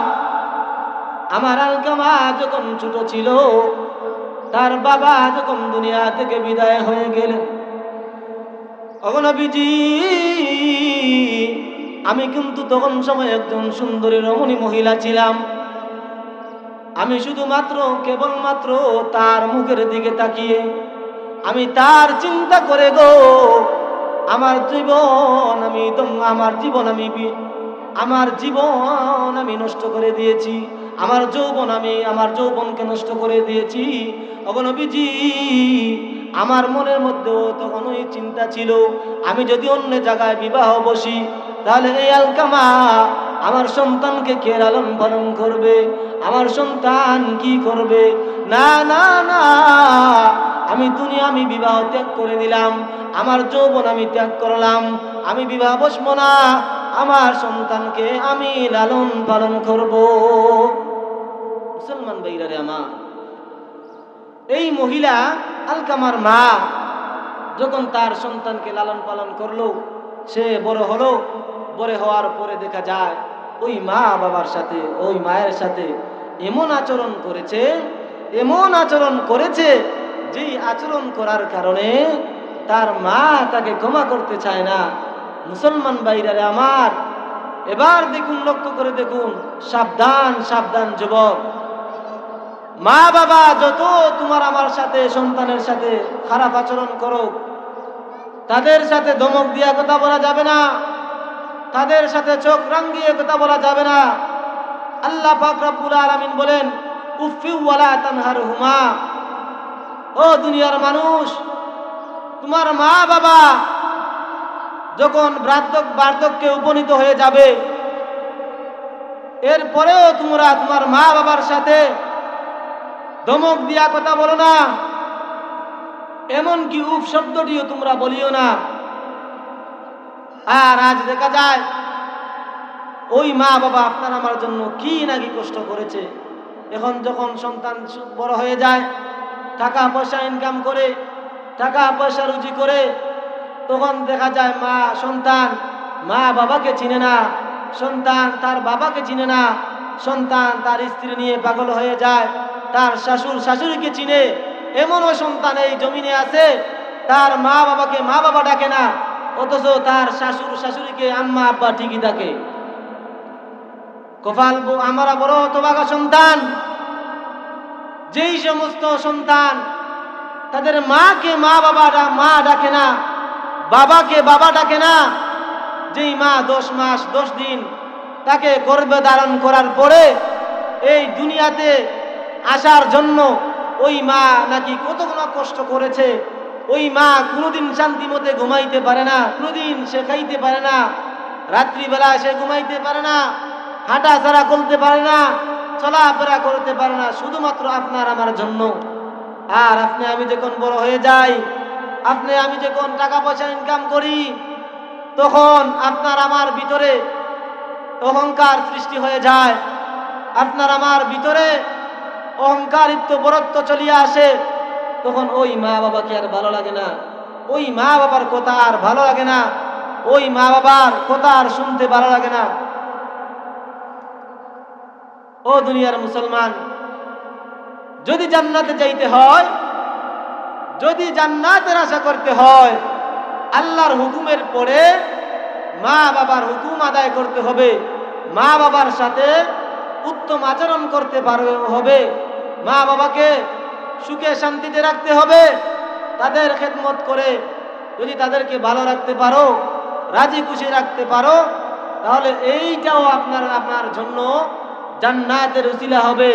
আমার আলকামা যখন ছোট ছিল, তার বাবা যখন দুনিয়া থেকে বিদায় হয়ে গেলেন, ওগো নবীজি আমি কিন্তু তখন সময় একজন সুন্দরী রমণী মহিলা ছিলাম। আমি শুধুমাত্র কেবলমাত্র তার মুখের দিকে তাকিয়ে আমি তার চিন্তা করে গো আমার জীবন আমি নষ্ট করে দিয়েছি, আমার যৌবনকে নষ্ট করে দিয়েছি। ওগো নবীজি আমার মনের মধ্যেও তখন ওই চিন্তা ছিল, আমি যদি অন্য জায়গায় বিবাহ বসি, তাহলে এই আলকামা আমার সন্তানকে কে লালন পালন করবে, আমার সন্তান কি করবে। না না না, আমি দুনিয়া আমি বিবাহ ত্যাগ করে দিলাম, আমার যৌবন আমি ত্যাগ করলাম, আমি বিবাহ বসবো না, আমার সন্তানকে আমি লালন পালন করব। মুসলমান ভাইরা রে আমার, এই মহিলা আলকামার মা যখন তার সন্তানকে লালন পালন করলো, সে বড় হলো, বড় হওয়ার পরে দেখা যায় ওই মা বাবার সাথে, ওই মায়ের সাথে এমন আচরণ করেছে, এমন আচরণ করেছে, যেই আচরণ করার কারণে তার মা তাকে ক্ষমা করতে চায় না। মুসলমান ভাইরা আমার, এবার দেখুন, লক্ষ্য করে দেখুন, সাবধান সাবধান যুবক, মা বাবা যত তোমার আমার সাথে, সন্তানের সাথে খারাপ আচরণ করো, তাদের সাথে ধমক দিয়া কথা বলা যাবে না, তাদের সাথে চোখ রাঙিয়ে কথা বলা যাবে না। আল্লাহ পাক রব্বুল আলামিন বলেন, উফি ওয়ালা তানহারহুমা, ও দুনিয়ার মানুষ, তোমার মা বাবা যখন বার্ধক্যে উপনীত হয়ে যাবে, এরপরেও তোমরা তোমার মা বাবার সাথে ধমক দিয়া কথা বলো না, এমনকি উফ শব্দটিও তোমরা বলিও না। আর আজ দেখা যায় ওই মা বাবা আপনার আমার জন্য কি নাকি কষ্ট করেছে। এখন যখন সন্তান বড় হয়ে যায়, টাকা পয়সা ইনকাম করে, টাকা পয়সা রুজি করে, তখন দেখা যায় সন্তান মা বাবাকে চিনে না, সন্তান তার বাবাকে চিনে না, সন্তান তার স্ত্রী নিয়ে পাগল হয়ে যায়, তার শ্বশুর শাশুড়িকে চিনে। এমনও সন্তান এই জমিনে আছে, তার মা বাবাকে মা বাবা ডাকে না, অথচ তার শাশুর শাশুড়িকে আম্মা আব্বা ঠিকই ডাকে। কপাল আমরা বড় হতভাগা সন্তান, যেই সমস্ত সন্তান তাদের মাকে মা ডাকে না, বাবাকে বাবা ডাকে না, যেই মা 10 মাস 10 দিন তাকে গর্ভে ধারণ করার পরে এই দুনিয়াতে আসার জন্য ওই মা নাকি কতগুলো কষ্ট করেছে, ওই মা কোনোদিন শান্তি মতে ঘুমাইতে পারে না, কোনোদিন সে খাইতে পারে না, রাত্রিবেলা সে ঘুমাইতে পারে না, হাঁটা ছাড়া করতে পারে না, চলাফেরা করতে পারে না, শুধুমাত্র আপনার আমার জন্য। আর আপনি আমি যখন বড় হয়ে যাই, আপনি আমি যখন টাকা পয়সা ইনকাম করি, তখন আপনার আমার ভিতরে অহংকার সৃষ্টি হয়ে যায়, আপনার আমার ভিতরে অহংকারিত্ব বরত্ব চলিয়ে আসে। তখন ওই মা বাবাকে আর ভালো লাগে না, ওই মা বাবার কথা আর ভালো লাগে না, ওই মা বাবার কথা আর শুনতে ভালো লাগে না। ও দুনিয়ার মুসলমান, যদি জান্নাতে যাইতে হয়, যদি জান্নাতের আশা করতে হয়, আল্লাহর হুকুমের পরে মা বাবার হুকুম আদায় করতে হবে, মা বাবার সাথে উত্তম আচরণ করতে হবে, মা বাবাকে সুখে শান্তিতে রাখতে হবে। তাদের খেদমত করে যদি তাদেরকে ভালো রাখতে পারো, রাজি খুশি রাখতে পারো, তাহলে এইটাও আপনার জন্য জান্নাতের উসিলা হবে,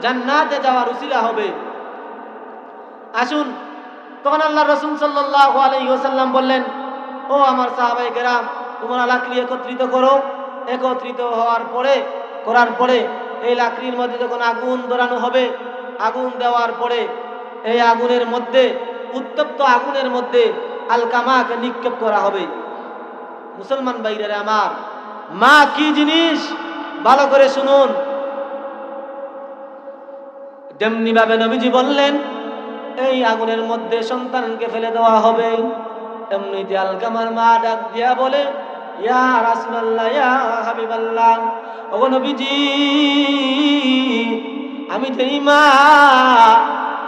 জান্নাতে যাওয়ার উসিলা হবে। আসুন, তখন আল্লাহ রাসূল সাল্লাল্লাহু আলাইহি ওয়াসাল্লাম বললেন, ও আমার সাহাবায়ে কেরাম, তোমরা লাকড়ি একত্রিত করো। একত্রিত করার পরে এই লাকড়ির মধ্যে যখন আগুন ধরানো হবে, আগুন দেওয়ার পরে এই আগুনের মধ্যে, উত্তপ্ত আগুনের মধ্যে আলকামাকে নিক্ষেপ করা হবে। মুসলমান ভাইরা আমার, মা কি জিনিস ভালো করে শুনুন। যেমনি ভাবে নবীজি বললেন এই আগুনের মধ্যে সন্তানকে ফেলে দেওয়া হবে, এমনিতে আলকামার মা ডাক দিয়া বলে, ইয়া রাসূলুল্লাহ, ইয়া হাবিবাল্লাহ, ওগো নবীজি, আমি যেই মা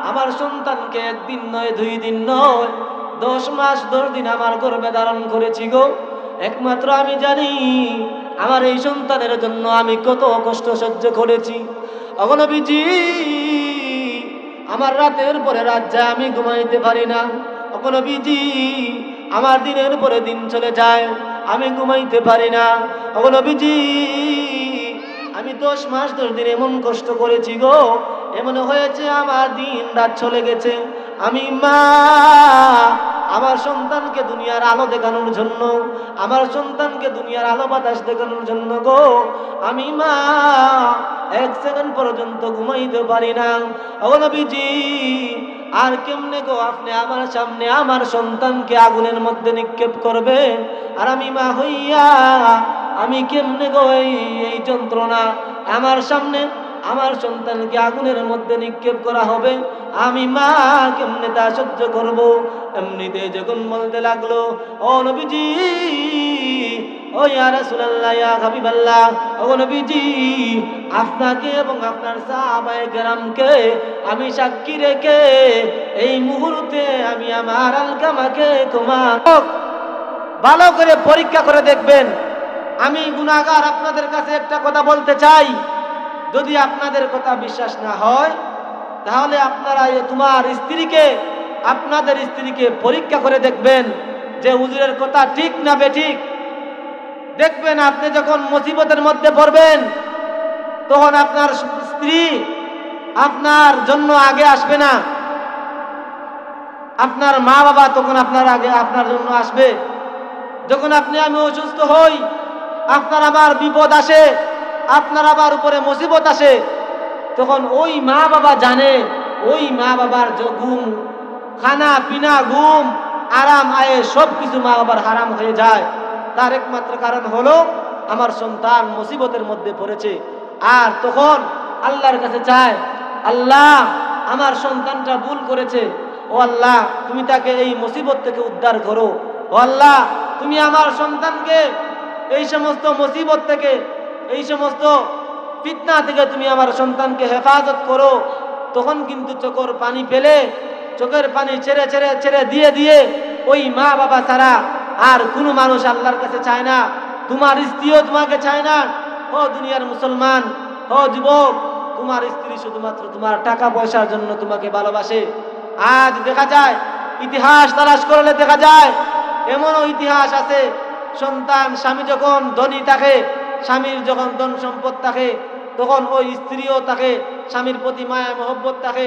আমার সন্তানকে 1 দিন নয় 2 দিন নয় 10 মাস 10 দিন আমার গর্ভে ধারণ করেছি গো, একমাত্র আমি জানি আমার এই সন্তানের জন্য আমি কত কষ্ট সহ্য করেছি। ওগো নবীজি, আমার রাতের পরে রাত যায়, আমি ঘুমাইতে পারি না। ওগো নবীজি, আমার দিনের পরে দিন চলে যায়, আমি ঘুমাইতে পারি না। ওগো নবীজি, আমি 10 মাস 10 দিন এমন কষ্ট করেছি গো, এমন হয়েছে আমার দিন রাত চলে গেছে। আমি মা আমার সন্তান সন্তানকে দুনিয়ার আলো দেখানোর জন্য, আমার সন্তানকে দুনিয়ার আলো বাতাস দেখানোর জন্য গো আমি মা এক সেকেন্ড পর্যন্ত ঘুমাইতে পারি না। ও নবীজি, আর কেমনে গো আপনি আমার সামনে আমার সন্তানকে আগুনের মধ্যে নিক্ষেপ করবেন, আর আমি মা হইয়া আমি কেমনে গো এই যন্ত্রণা আমার সামনে আমার সন্তানকে আগুনের মধ্যে নিক্ষেপ করা হবে, আমি মা কেমনে তা সহ্য করব। এমনিতে যখন বলতে লাগলো, ও নবীজি, ও ইয়া রাসূলুল্লাহ, ইয়া হাবিবাল্লাহ, ও নবীজি, আপনাকে এবং আপনার সাহাবায়ে কেরামকে আমি সাক্ষী রেখে এই মুহূর্তে আমি আমার আলকামাকে ক্ষমা, ভালো করে পরীক্ষা করে দেখবেন। আমি গুনাহগার, আপনাদের কাছে একটা কথা বলতে চাই, যদি আপনাদের কথা বিশ্বাস না হয় তাহলে আপনারা আপনাদের স্ত্রীকে পরীক্ষা করে দেখবেন যে হুজুরের কথা ঠিক না বেঠিক। দেখবেন আপনি যখন মুসিবতের মধ্যে পড়বেন তখন আপনার স্ত্রী আপনার জন্য আগে আসবে না, আপনার মা বাবা তখন আপনার জন্য আসবে। যখন আমি অসুস্থ হই, আপনার আমার বিপদ আসে, আপনার আবার উপরে মুসিবত আসে, তখন ওই মা বাবা জানে, ওই মা বাবার ঘুম, খানা পিনা, ঘুম, আরাম, আয়ে সবকিছু মা বাবার হারাম হয়ে যায়। তার একমাত্র কারণ হলো আমার সন্তান মুসিবতের মধ্যে পড়েছে। আর তখন আল্লাহর কাছে চায়, আল্লাহ আমার সন্তানটা ভুল করেছে, ও আল্লাহ তুমি তাকে এই মুসিবত থেকে উদ্ধার করো, ও আল্লাহ তুমি আমার সন্তানকে এই সমস্ত মুসিবত থেকে, এই সমস্ত ফিতনা থেকে তুমি আমার সন্তানকে হেফাজত করো। তখন কিন্তু চোখের পানি ফেলে, চোখের পানি ছেড়ে ছেড়ে ছেড়ে দিয়ে দিয়ে ওই মা বাবা ছাড়া আর কোনো মানুষ আল্লাহর কাছে চায় না। তোমার স্ত্রীও তোমাকে চায় না। ও দুনিয়ার মুসলমান, ও যুবক, তোমার স্ত্রী শুধুমাত্র তোমার টাকা পয়সার জন্য তোমাকে ভালোবাসে। আজ দেখা যায়, ইতিহাস তালাশ করলে দেখা যায়, এমনও ইতিহাস আছে, সন্তান, স্বামী যখন ধনী থাকে, স্বামীর যখন ধন সম্পদ থাকে, তখন ওই স্ত্রীও তাকে, স্বামীর প্রতি মায়া মহব্বত থাকে।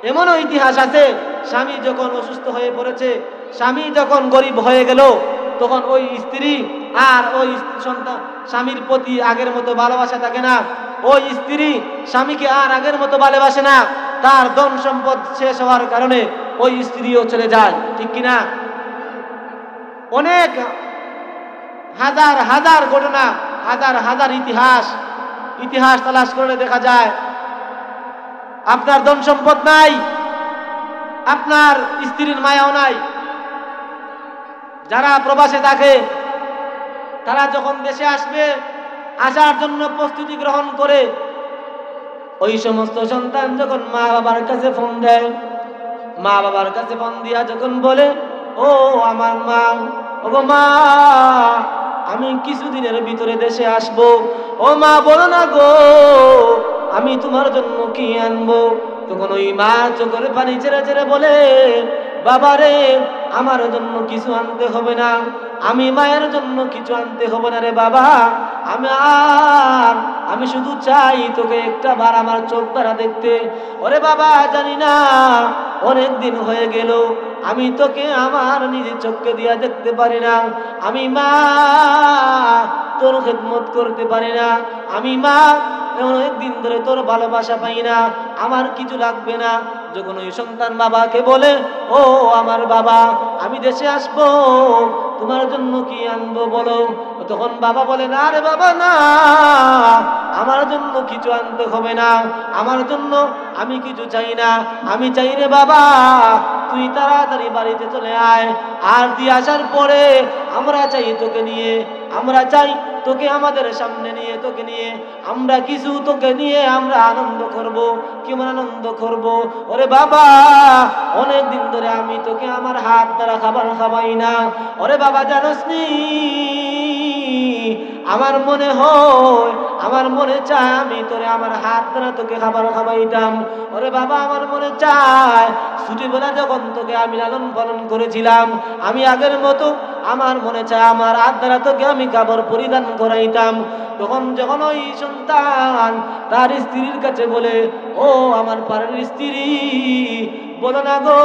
এমনও ইতিহাস আছে, স্বামী যখন অসুস্থ হয়ে পড়েছে, স্বামী যখন গরিব হয়ে গেল, তখন ওই স্ত্রী আর ওই সন্তান স্বামীর প্রতি আগের মতো ভালোবাসা থাকে না, ওই স্ত্রী স্বামীকে আর আগের মতো ভালোবাসে না। তার ধন সম্পদ শেষ হওয়ার কারণে ওই স্ত্রীও চলে যায়, ঠিক কিনা? অনেক হাজার হাজার ঘটনা, হাজার হাজার ইতিহাস তালাশ করলে দেখা যায়, আপনার ধন সম্পদ নাই, আপনার স্ত্রীর মায়াও নাই। যারা প্রবাসে থাকে তারা যখন দেশে আসবে, আসার জন্য প্রস্তুতি গ্রহণ করে, ওই সমস্ত সন্তান যখন মা বাবার কাছে ফোন দেয়, মা বাবার কাছে ফোন দিয়া যখন বলে, ও আমার মা, ও মা আমি কিছুদিনের ভিতরে দেশে আসবো, ও মা বলো না গো আমি তোমার জন্য কি আনবো, তখন ওই মা চোখের পানি ছেড়ে ছেড়ে বলে, বাবারে আমার জন্য কিছু আনতে হবে না, আমি মায়ের জন্য কিছু আনতে হবে না রে বাবা, আমি শুধু চাই তোকে একটা বার আমার চোখ দ্বারা দেখতে। ওরে বাবা জানি না অনেক দিন হয়ে গেল আমি তোকে আমার নিজের চোখকে দিয়া দেখতে পারি না, আমি মা তোর খেদমত করতে পারি না, আমি মা অনেক দিন ধরে তোর ভালোবাসা পাই না, আমার কিছু লাগবে না। যখন ওই সন্তান বাবাকে বলে, ও আমার বাবা আমি দেশে আসবো, তোমার জন্য কি আনবো বলো, তখন বাবা বলে, না রে বাবা না, আমার জন্য কিছু আনতে হবে না, আমার জন্য আমি কিছু চাই না, আমি চাই রে বাবা তুই তাড়াতাড়ি বাড়িতে চলে আয়, আর দিয়ে আসার পরে আমরা চাই তোকে নিয়ে, আমরা চাই তোকে আমাদের সামনে নিয়ে, তোকে নিয়ে আমরা কিছু, তোকে নিয়ে আমরা আনন্দ করব। কেমন আনন্দ করব? ওরে বাবা অনেক দিন ধরে আমি তোকে আমার হাত দ্বারা খাবার খাওয়াই না, ওরে বাবা জানোস নি আমার মনে হয়, আমার মনে চায় আমি তোরে আমার হাত দ্বারা তোকে খাবার খাওয়াইতাম। ওরে বাবা আমার মনে চায় ছোটবেলা যখন তোকে আমি লালন পালন করেছিলাম, আমি আগের মতো আমার মনে চায় আমার আদ্রা তোকে আমি কাপড় পরিধান করাইতাম। তখন যখন ওই সন্তান তার স্ত্রীর কাছে বলে, ও আমার পাড়ার স্ত্রী, বলো না গো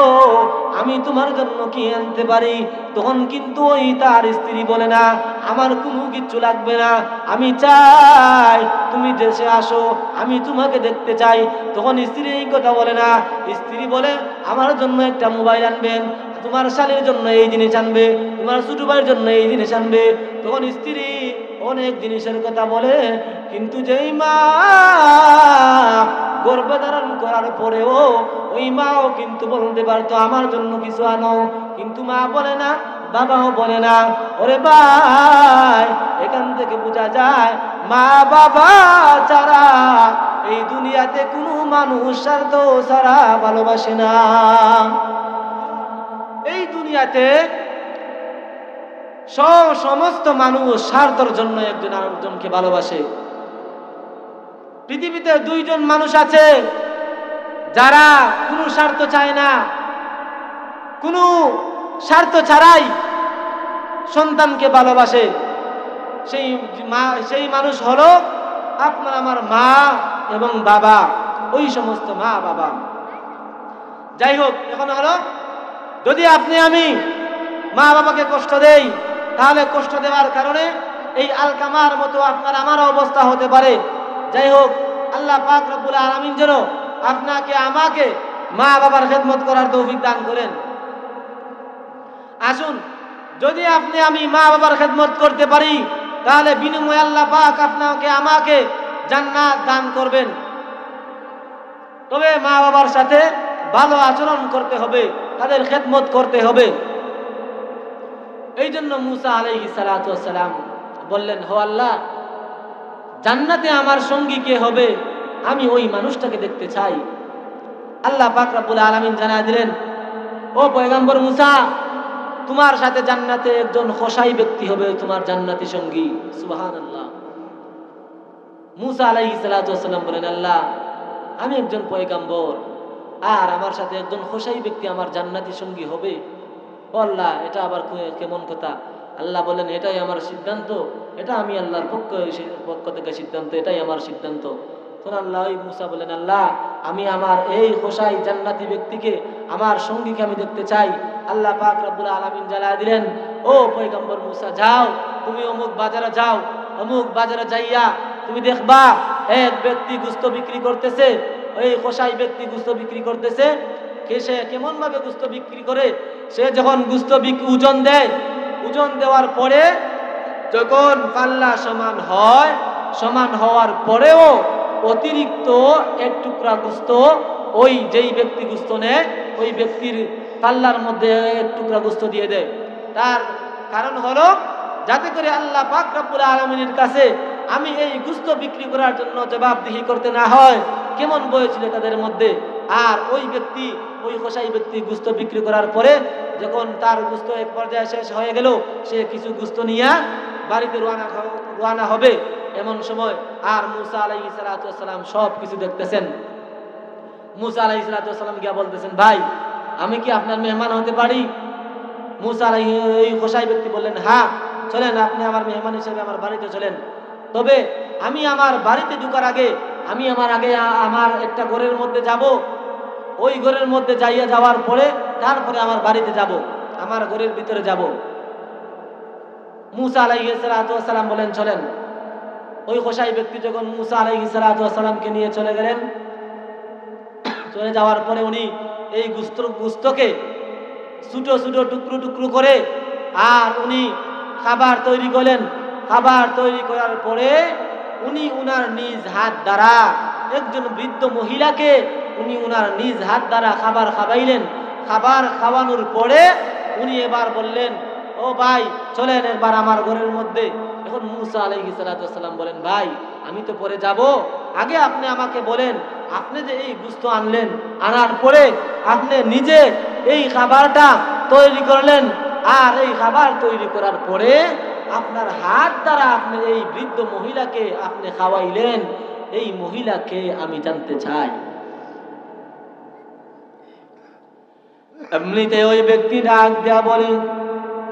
আমি তোমার জন্য কি আনতে পারি? তখন কিন্তু ওই তার স্ত্রী বলে না, আমার কোনো কিচ্ছু লাগবে না, আমি চাই তুমি দেশে আসো, আমি তোমাকে দেখতে চাই। তখন স্ত্রী এই কথা বলে না, স্ত্রী বলে আমার জন্য একটা মোবাইল আনবেন, তোমার শালীর জন্য এই জিনিস আনবে, তোমার ছোট ভাইয়ের জন্য এই জিনিস আনবে। তখন স্ত্রী অনেক জিনিসের কথা বলে, কিন্তু যেই মা গর্ভে ধারণ করার পরেও ওই মাও কিন্তু বলতে পারতো আমার জন্য কিছু আনো, কিন্তু মা বলে না, বাবাও বলে না। ওরে ভাই, এখান থেকে বোঝা যায় মা বাবা ছাড়া এই দুনিয়াতে কোনো মানুষ স্বার্থ ছাড়া ভালোবাসে না। এই দুনিয়াতে সমস্ত মানুষ স্বার্থের জন্য একজন আরেকজনকে ভালোবাসে। পৃথিবীতে দুইজন মানুষ আছে যারা কোনো স্বার্থ চায় না, কোনো স্বার্থ ছাড়াই সন্তানকে ভালোবাসে। সেই মানুষ হলো আপনার আমার মা এবং বাবা, ওই সমস্ত মা বাবা। যাই হোক, এখন হলো যদি আপনি আমি মা বাবাকে কষ্ট দেই, তাহলে কষ্ট দেওয়ার কারণে এই আলকামার মতো আপনার আমার অবস্থা হতে পারে। যাই হোক, আল্লাহ পাক রব্বুল আলামিন যেন আপনাকে আমাকে মা বাবার খেদমত করার তৌফিক দান করেন। আসুন, যদি আপনি আমি মা বাবার খেদমত করতে পারি, তাহলে বিনিময়ে আল্লাহ পাক আপনাকে আমাকে জান্নাত দান করবেন। তবে মা বাবার সাথে ভালো আচরণ করতে হবে, তাদের খেদমত করতে হবে। এই জন্য মুসা আলাইহিস সালাতু ওয়াস সালাম বললেন, হো আল্লাহ, জান্নাতে আমার সঙ্গী কে হবে, আমি ওই মানুষটাকে দেখতে চাই। আল্লাহ পাক রব্বুল আলামিন জানায় দিলেন, ও পয়গম্বর মুসা, তোমার সাথে জান্নাতে একজন খোশাই ব্যক্তি হবে তোমার জান্নাতি সঙ্গী। সুবহানাল্লাহ। মুসা আলাইহিস সালাতু ওয়াস সালাম বলেন, আল্লাহ, আমি একজন পয়গম্বর, আর আমার সাথে একজন খোশাই ব্যক্তি আমার জান্নাতি সঙ্গী হবে? ও আল্লাহ, এটা আবার কেমন কথা? আল্লাহ বলেন, এটাই আমার সিদ্ধান্ত, এটা আমি আল্লাহর পক্ষ থেকে সিদ্ধান্ত, এটাই আমার সিদ্ধান্ত। তখন আল্লাহ মুসা বলেন, আল্লাহ, আমি আমার এই খোশাই জান্নাতি ব্যক্তিকে, আমার সঙ্গীকে আমি দেখতে চাই। আল্লাহ পাক রব্বুল আলামিন জানায় দিলেন, ও পয়গম্বর মুসা, যাও, তুমি অমুক বাজারে যাও, অমুক বাজারে যাইয়া তুমি দেখবা এক ব্যক্তি গোশত বিক্রি করতেছে, ওই খোশাই ব্যক্তি গোশত বিক্রি করতেছে। সে কেমন ভাবে গোশত বিক্রি করে? সে যখন গোশত ওজন দেয়, ওজন দেওয়ার পরে যখন পাল্লা সমান হয়, সমান হওয়ার পরেও অতিরিক্ত এক টুকরা গোশত ওই যেই ব্যক্তি গোশত নেয়, ওই ব্যক্তির পাল্লার মধ্যে এক টুকরা গোশত দিয়ে দেয়। তার কারণ হলো যাতে করে আল্লাহ পাক রব্বুল আলামিনের কাছে আমি এই গোশত বিক্রি করার জন্য জবাবদিহি করতে না হয়। কেমন বলেছিল তাদের মধ্যে। আর ওই ব্যক্তি, ওই খোশাই ব্যক্তি গোশত বিক্রি করার পরে যখন তার গোশত এক পর্যায়ে শেষ হয়ে গেল, সে কিছু গোশত নিয়ে বাড়িতে রওনা হবে। এমন সময় আর মুসা আলাইহিস সালাতু ওয়াস সালাম সব কিছু দেখতেছেন। মুসা আলাইহিস সালাতু ওয়াস সালাম গিয়ে বলতেছেন, ভাই, আমি কি আপনার মেহমান হতে পারি? মুসা আলাইহিস, ওই খোশাই ব্যক্তি বললেন, হ্যাঁ, চলেন, আপনি আমার মেহমান হিসেবে আমার বাড়িতে চলেন। তবে আমি আমার বাড়িতে ঢোকার আগে আমি আমার একটা ঘরের মধ্যে যাব, ওই ঘরের মধ্যে যাওয়ার পরে তারপরে আমার বাড়িতে যাব, আমার ঘরের ভিতরে যাব। মুসা আলাইহিস সালাতু ওয়াস সালাম বলেন, চলেন। ওই খোশাই ব্যক্তি যখন মুসা আলাইহিস সালাতু ওয়াস সালামকে নিয়ে চলে গেলেন, চলে যাওয়ার পরে উনি এই গোশতকে ছোট ছোট টুকরো টুকরো করে আর উনি খাবার তৈরি করলেন। খাবার তৈরি করার পরে উনি উনার নিজ হাত দ্বারা একজন বৃদ্ধ মহিলাকে উনি উনার নিজ হাত দ্বারা খাবার খাওয়াইলেন। খাবার খাওয়ানোর পরে উনি এবার বললেন, ও ভাই, চলেন একবার আমার ঘরের মধ্যে। এখন মুসা আলাইহিস সালাতু ওয়াস সালাম বলেন, ভাই, আমি তো পরে যাব, আগে আপনি আমাকে বলেন, আপনি যে এই গোশত আনলেন, আনার পরে আপনি নিজে এই খাবারটা তৈরি করলেন, আর এই খাবার তৈরি করার পরে আপনার হাত দ্বারা আপনি এই বৃদ্ধ মহিলাকে আপনি খাওয়াইলেন, এই মহিলাকে আমি জানতে চাই। এমনিতে ওই ব্যক্তি ডাক দেয়া বলে,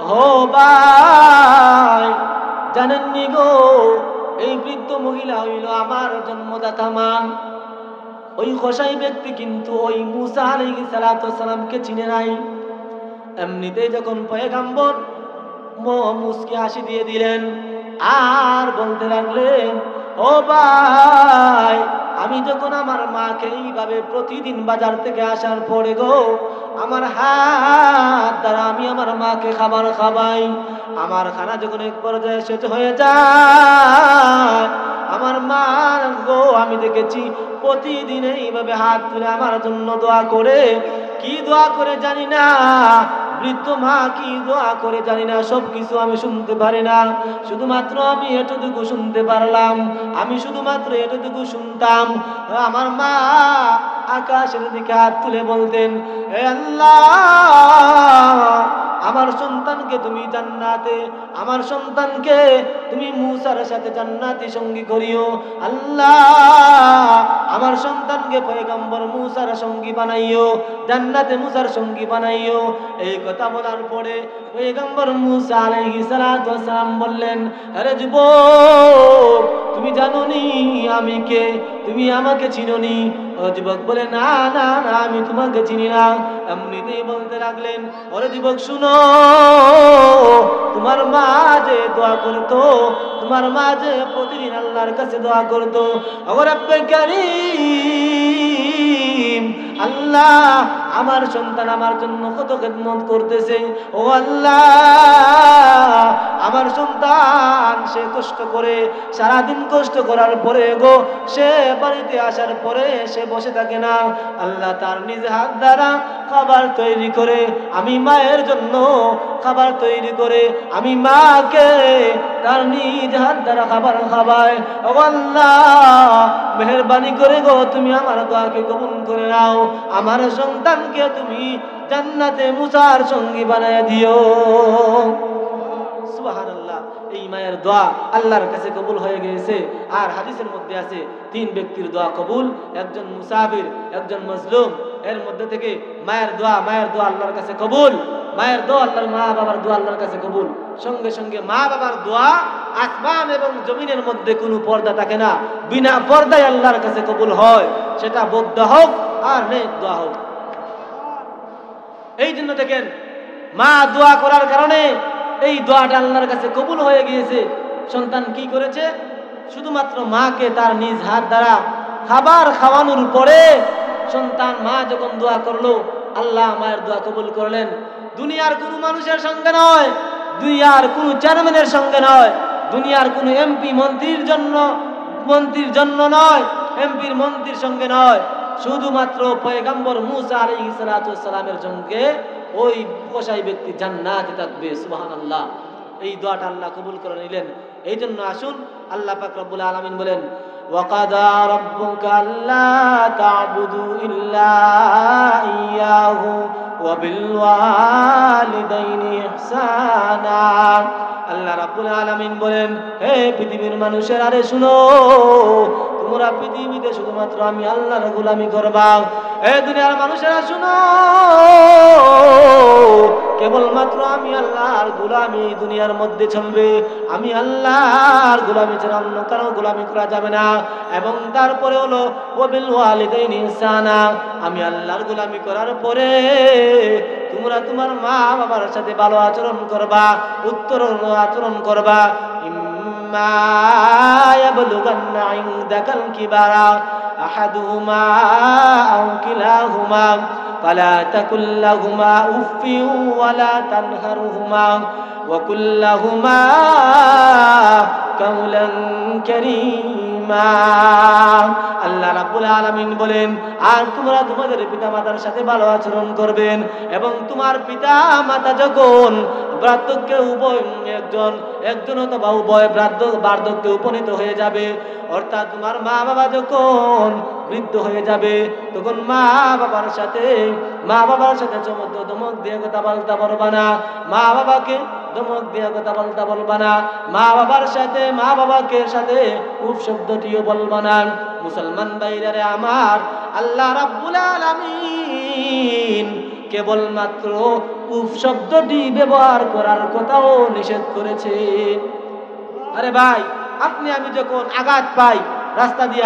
ও ভাই, জানেননি গো, এই বৃদ্ধ মহিলা হইল আমার জন্মদাতা মা। ওই কসাই ব্যক্তি কিন্তু ওই মুসা আলাইহিস সালাতু সালামকে চিনে নাই। এমনিতেই যখন পয়গম্বর মুসকে হাসি দিয়ে দিলেন আর বলতে লাগলেন, ও ভাই, আমি যখন আমার মাকে এইভাবে প্রতিদিন বাজার থেকে আসার পরে গো আমার হাত দ্বারা আমি আমার মাকে খাবার খাওয়াই, আমার খানা যখন এক পর্যায়ে শেষ হয়ে যায় আমার মা গো আমি দেখেছি প্রতিদিন এইভাবে হাত তুলে আমার জন্য দোয়া করে। কি দোয়া করে জানি না, বৃদ্ধ মা কি দোয়া করে জানি না, সবকিছু আমি শুনতে পারি না, শুধুমাত্র আমি এতটুকু শুনতে পারলাম। আমি শুধুমাত্র এতটুকু শুনতাম, আমার মা আকাশের দিকে হাত তুলে বলতেন, হে আল্লাহ, আমার সন্তানকে তুমি জান্নাতে, আমার সন্তানকে তুমি মুসার সাথে জান্নাতি সঙ্গী করিও। আল্লাহ, আমার সন্তানকে পয়গম্বর মুসার সঙ্গী বানাইও, জান্নাতে মুসার সঙ্গী বানাইও। এই কথা বলার পরে পয়গম্বর মুসা আলাইহিস সালাতু ওয়াস সালাম বললেন, আরে যুবক, তুমি জানোনি আমি কে? তুমি আমাকে চিনোনি? ও যুবক বলে, না না না, আমি তোমাকে চিনি না। এমনিতেই বলতে লাগলেন, ওরে যুবক শুনো, তোমার মা যে দোয়া করতো, তোমার মা যে প্রতিদিন আল্লাহর কাছে দোয়া করতো, ও রব্বে কারীম, আল্লাহ আমার সন্তান আমার জন্য কত খেদমত করতেছে। ও আল্লাহ, আমার সন্তান সে কষ্ট করে, সারাদিন কষ্ট করার পরে গো সে বাড়িতে আসার পরে সে বসে থাকে না, আল্লাহ তার নিজ হাত দ্বারা খাবার তৈরি করে, আমি মায়ের জন্য খাবার তৈরি করে আমি মাকে তার নিজ হাত দ্বারা খাবার খাওয়ায়। ও আল্লাহ, মেহেরবানি করে গো তুমি আমার দোয়াকে কবুল করে নাও, আমার সন্তানকে তুমি জান্নাতে মুসার সঙ্গী বানায় দিও। সুবহানাল্লাহ। এই মায়ের দোয়া আল্লাহর কাছে কবুল হয়ে গেছে। আর হাদিসের মধ্যে আছে 3 ব্যক্তির দোয়া কবুল, একজন মুসাফির, একজন মাজলুম। এর মধ্যে থেকে মায়ের দোয়া আল্লাহর কাছে কবুল, মায়ের দোয়া আল্লাহর, মা বাবার দোয়া আল্লাহর কাছে কবুল। সঙ্গে সঙ্গে মা বাবার দোয়া আসমান এবং জমিনের মধ্যে কোনো পর্দা থাকে না, বিনা পর্দায় আল্লাহর কাছে কবুল হয়, সেটা বদ্ধ হোক আর নেক দোয়া হোক। এই জন্য দেখেন মা দোয়া করার কারণে এই দোয়াটা আল্লাহর কাছে কবুল হয়ে গিয়েছে। সন্তান কি করেছে? শুধুমাত্র মাকে তার নিজ হাত দ্বারা খাবার খাওয়ানোর পরে সন্তান, মা যখন দোয়া করলো, আল্লাহ মায়ের দোয়া কবুল করলেন। দুনিয়ার কোনো মানুষের সঙ্গে নয়, দুনিয়ার কোনো চেয়ারম্যানের সঙ্গে নয়, দুনিয়ার কোনো এমপি মন্ত্রীর জন্য নয়, এমপির মন্ত্রীর সঙ্গে নয়, শুধুমাত্র পয়গম্বর মুসা আলাইহিস সালাতু ওয়াস সালামের সঙ্গে ওই কসাই ব্যক্তি জান্নাতে থাকবে। সুবহানাল্লাহ। এই দোয়াটা আল্লাহ কবুল করে নিলেন। এই জন্য আসুন, আল্লাহ পাক রব্বুল আলামিন বলেন, ওয়াকাদা রাব্বুকা আল্লা তা'বুদু ইল্লা ইয়্যাহু ওয়া বিল ওয়ালিদাইনি ইহসানা। আল্লাহ রাব্বুল আলামিন বলেন, হে পৃথিবীর মানুষেরা, আরে শুনো, তোমরা পৃথিবীতে শুধুমাত্র আমি আল্লাহর গোলামি করবা। হে দুনিয়ার মানুষেরা শুনো, কেবলমাত্র আমি আল্লাহর গোলামি দুনিয়ার মধ্যে চলবে, আমি আল্লাহর গোলামি ছাড়া অন্য কারো গোলামি করা যাবে না। এবং তারপরে হলো ওয়া বিল ওয়ালিদাইনি ইহসানা, আমি আল্লাহর গোলামি করার পরে তোমরা তোমার মা বাবার সাথে ভালো আচরণ করবা, উত্তর আচরণ করবা। ইম্মা ইয়াবলুগান্না ইনদাকাল কিবারা আহাদুহুমা আও কিলাহুমা ফালা তাকুল লাহুমা উফফিন ওয়ালা তানহারহুমা ওয়া কুল লাহুমা কাওলান কারীমা। আল্লাহ রাব্বুল আলামিন বলেন, আর তোমরা তোমাদের পিতা মাতার সাথে ভালো আচরণ করবেন, এবং তোমার পিতা মাতা যখন বার্ধক্যে একজন অথবা উভয় বার্ধক্যে উপনীত হয়ে যাবে, অর্থাৎ তোমার মা বাবা যখন বৃদ্ধ হয়ে যাবে, তখন মা বাবার সাথে ধমক দিয়ে কথা বলতে পারবা না, মা বাবাকে ধমক দিয়ে কথা বলতে বলবা না, মা বাবাকে সাথে উফ শব্দটিও বলবা না। মুসলমান ভাইরা আমার, আল্লাহ রাব্বুল আলামিন কেবলমাত্র উফ শব্দটি ব্যবহার করার কথাও নিষেধ করেছে। আরে ভাই, আপনি আমি যখন আঘাত পাই, রাস্তা দিয়ে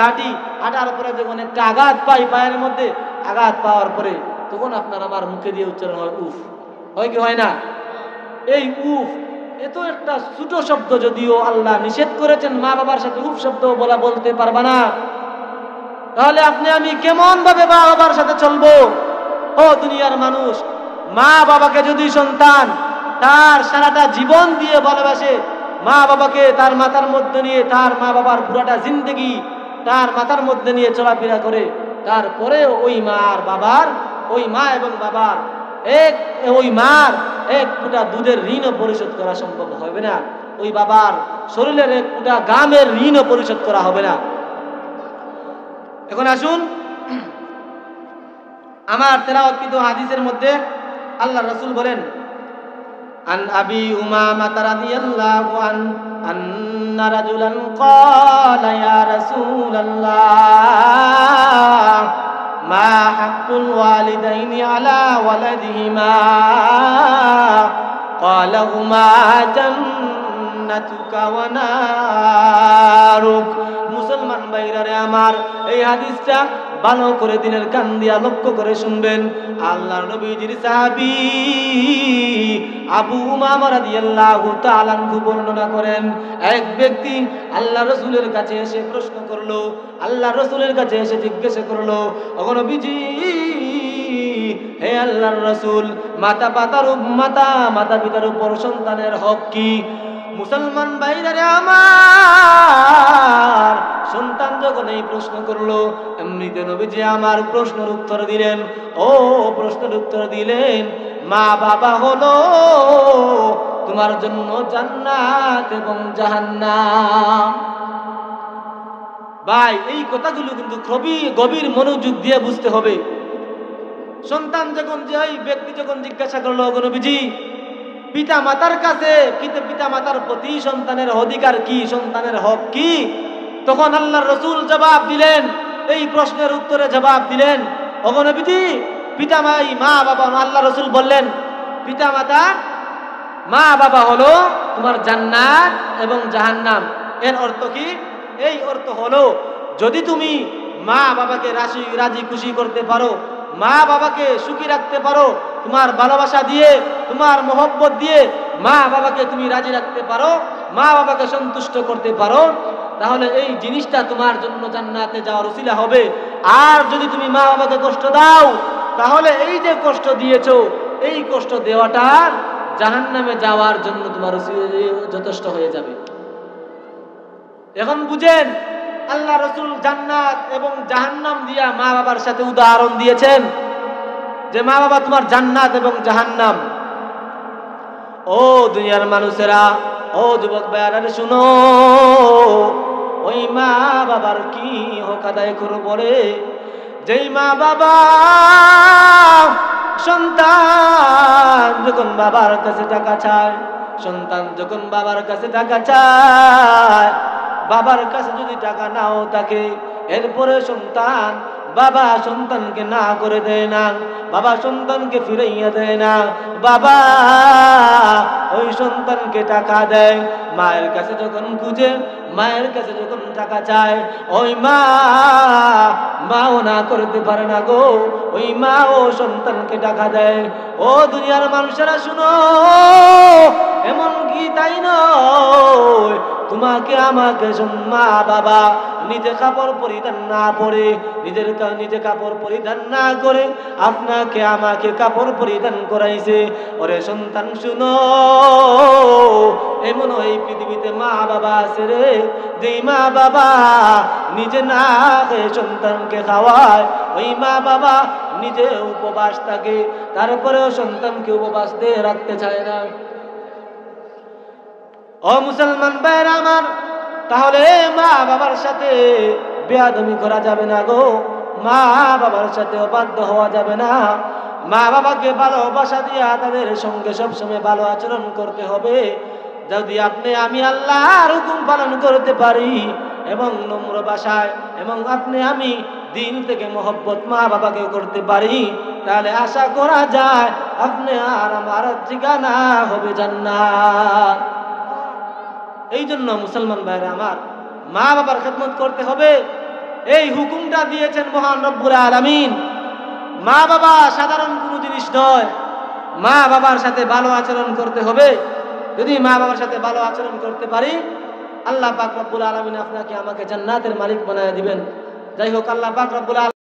হাঁটার পরে যখন একটা আঘাত পাই, পায়ের মধ্যে আঘাত পাওয়ার পরে তখন আপনার আমার মুখে দিয়ে উচ্চারণ হয় উফ, হয় কি হয় না? এই উফ এত একটা ছোট শব্দ, যদিও আল্লাহ নিষেধ করেছেন মা বাবার সাথে উফ শব্দ বলতে পারবা না, তাহলে আপনি আমি কেমন ভাবে মা বাবার সাথে চলবো? ও দুনিয়ার মানুষ, মা বাবাকে যদি সন্তান তার সারাটা জীবন দিয়ে ভালোবাসে, মা বাবাকে তার মাথার মধ্যে নিয়ে, তার মা বাবার পুরাটা জিন্দগি তার মাথার মধ্যে নিয়ে চলাফেরা করে, তারপরে ওই মা এবং বাবার ওই মার এক ফুটা দুধের ঋণও পরিশোধ করা সম্ভব হবে না, ওই বাবার শরীরের এক ফুটা গামের ঋণও পরিশোধ করা হবে না। এখন আসুন, আমার তেলাওয়াতকৃত হাদিসের মধ্যে আল্লাহ রাসূল বলেন, আন আবি উমামা রাদিয়াল্লাহু আন্না রাজুলান ক্বালা ইয়া রাসূলাল্লাহ মা হাক্কুল ওয়ালিদাইনি আলা ওয়ালাদিহিমা ক্বালা হুমা জান্নাতুকা ওয়া নারুক। মুসলমান ভাইরা রে আমার, এই হাদিসটা ভালো করে দিনের কান দিয়া লক্ষ্য করে শুনবেন। আল্লাহর নবীজির সাহাবী আবু উমামা রাদিয়াল্লাহু তাআলা আনহু বর্ণনা করেন, এক ব্যক্তি আল্লাহ রাসূলের কাছে এসে প্রশ্ন করলো, আল্লাহ রাসূলের কাছে এসে জিজ্ঞাসা করলো, ওগো নবীজি, হে আল্লাহর রাসূল, মাতা পিতার উপর সন্তানের হক কি? মুসলমান ভাইরা রে আমার, সন্তান যখন এই প্রশ্ন করলো, এমনিতে নবীজি আমার প্রশ্নের উত্তর দিলেন। প্রশ্নের উত্তর দিলেন, মা বাবা হলো তোমার জন্য জান্নাত এবং জাহান্নাম। ভাই, এই কথাগুলো কিন্তু খুবই গভীর মনোযোগ দিয়ে বুঝতে হবে। সন্তান যখন, যে ব্যক্তি যখন জিজ্ঞাসা করলো, ওগো নবীজি, পিতা মাতার কাছে, পিতা মাতার প্রতি সন্তানের অধিকার কি, সন্তানের হক কি? তখন আল্লাহর রাসূল জবাব দিলেন, এই প্রশ্নের উত্তরে জবাব দিলেন, ওগো নবীজি, মা বাবা, আল্লাহ রাসূল বললেন, মা বাবা হলো তোমার জান্নাত এবং জাহান্নাম। এর অর্থ কি? এই অর্থ হলো, যদি তুমি মা বাবাকে রাজি খুশি করতে পারো, মা বাবাকে সুখী রাখতে পারো, তোমার ভালোবাসা দিয়ে, তোমার মহব্বত দিয়ে মা বাবাকে তুমি রাজি রাখতে পারো, মা বাবাকে সন্তুষ্ট করতে পারো, তাহলে এই জিনিসটা তোমার জন্য জান্নাতে যাওয়ার উসিলা হবে। আর যদি তুমি মা বাবাকে কষ্ট দাও, তাহলে এই যে কষ্ট দিয়েছো, এই কষ্ট দেওয়াটা জাহান্নামে যাওয়ার জন্য তোমার যথেষ্ট হয়ে যাবে। এখন বুঝেন, আল্লাহ রাসূল জান্নাত এবং জাহান্নাম দিয়া মা বাবার সাথে উদাহরণ দিয়েছেন, যে মা বাবা তোমার জান্নাত এবং জাহান্নাম। ও দুনিয়ার মানুষেরা, ও যুবক ভাইয়ারা, শুনো, ওই মা বাবার কি হক আদায় করব রে? যেই মা বাবা সন্তান যখন বাবার কাছে টাকা চায়, সন্তান যখন বাবার কাছে টাকা চায়, বাবার কাছে যদি টাকা নাও থাকে, এরপরে বাবা সন্তানকে না করে দেয় না, বাবা সন্তানকে ফিরাইয়া দেয় না, বাবা ওই সন্তানকে টাকা দেয়। মায়ের কাছে যখন খুঁজে, মায়ের কাছে যখন টাকা চায়, ওই মাও না করতে পারে না গো, ওই মা ও সন্তানকে টাকা দেয়। ও দুনিয়ার মানুষেরা শুনো, এমন কি তাই নয়, তোমাকে আমাকে মা বাবা নিজে কাপড় পরিধান না করে, নিজে কাপড় পরিধান না করে আপনাকে আমাকে কাপড় পরিধান করাইছে। ওরে সন্তান শুনো, এমন এই পৃথিবীতে মা বাবা আছে রে, যেই মা বাবা নিজে না খেয়ে সন্তানকে খাওয়ায়, ওই মা বাবা নিজে উপবাস থাকে, তারপরেও সন্তানকে উপবাস দিয়ে রাখতে চায় না। ও মুসলমান ভাইরা আমার, তাহলে মা বাবার সাথে বেয়াদবি করা যাবে না গো, মা বাবার সাথে অবাধ্য হওয়া যাবে না। মা বাবাকে ভালোবাসা দিয়া তাদের সঙ্গে সবসময় ভালো আচরণ করতে হবে। যদি আমি আল্লাহর হুকুম পালন করতে পারি এবং নম্র ভাষায়, এবং আমি দিল থেকে মহব্বত মা বাবাকে করতে পারি, তাহলে আশা করা যায় আপনি আর আমার ঠিকানা হবে জান্নাত। এই জন্য মুসলমান ভাইরা আমার, মা বাবার খেদমত করতে হবে, এই হুকুমটা দিয়েছেন মহান রব্বুল আলামিন। মা বাবা সাধারণ কোনো জিনিস নয়, মা বাবার সাথে ভালো আচরণ করতে হবে। যদি মা বাবার সাথে ভালো আচরণ করতে পারি, আল্লাহ পাক রব্বুল আলামিন আপনাকে আমাকে জান্নাতের মালিক বানায় দিবেন। যাই হোক, আল্লাহ পাক রব্বুল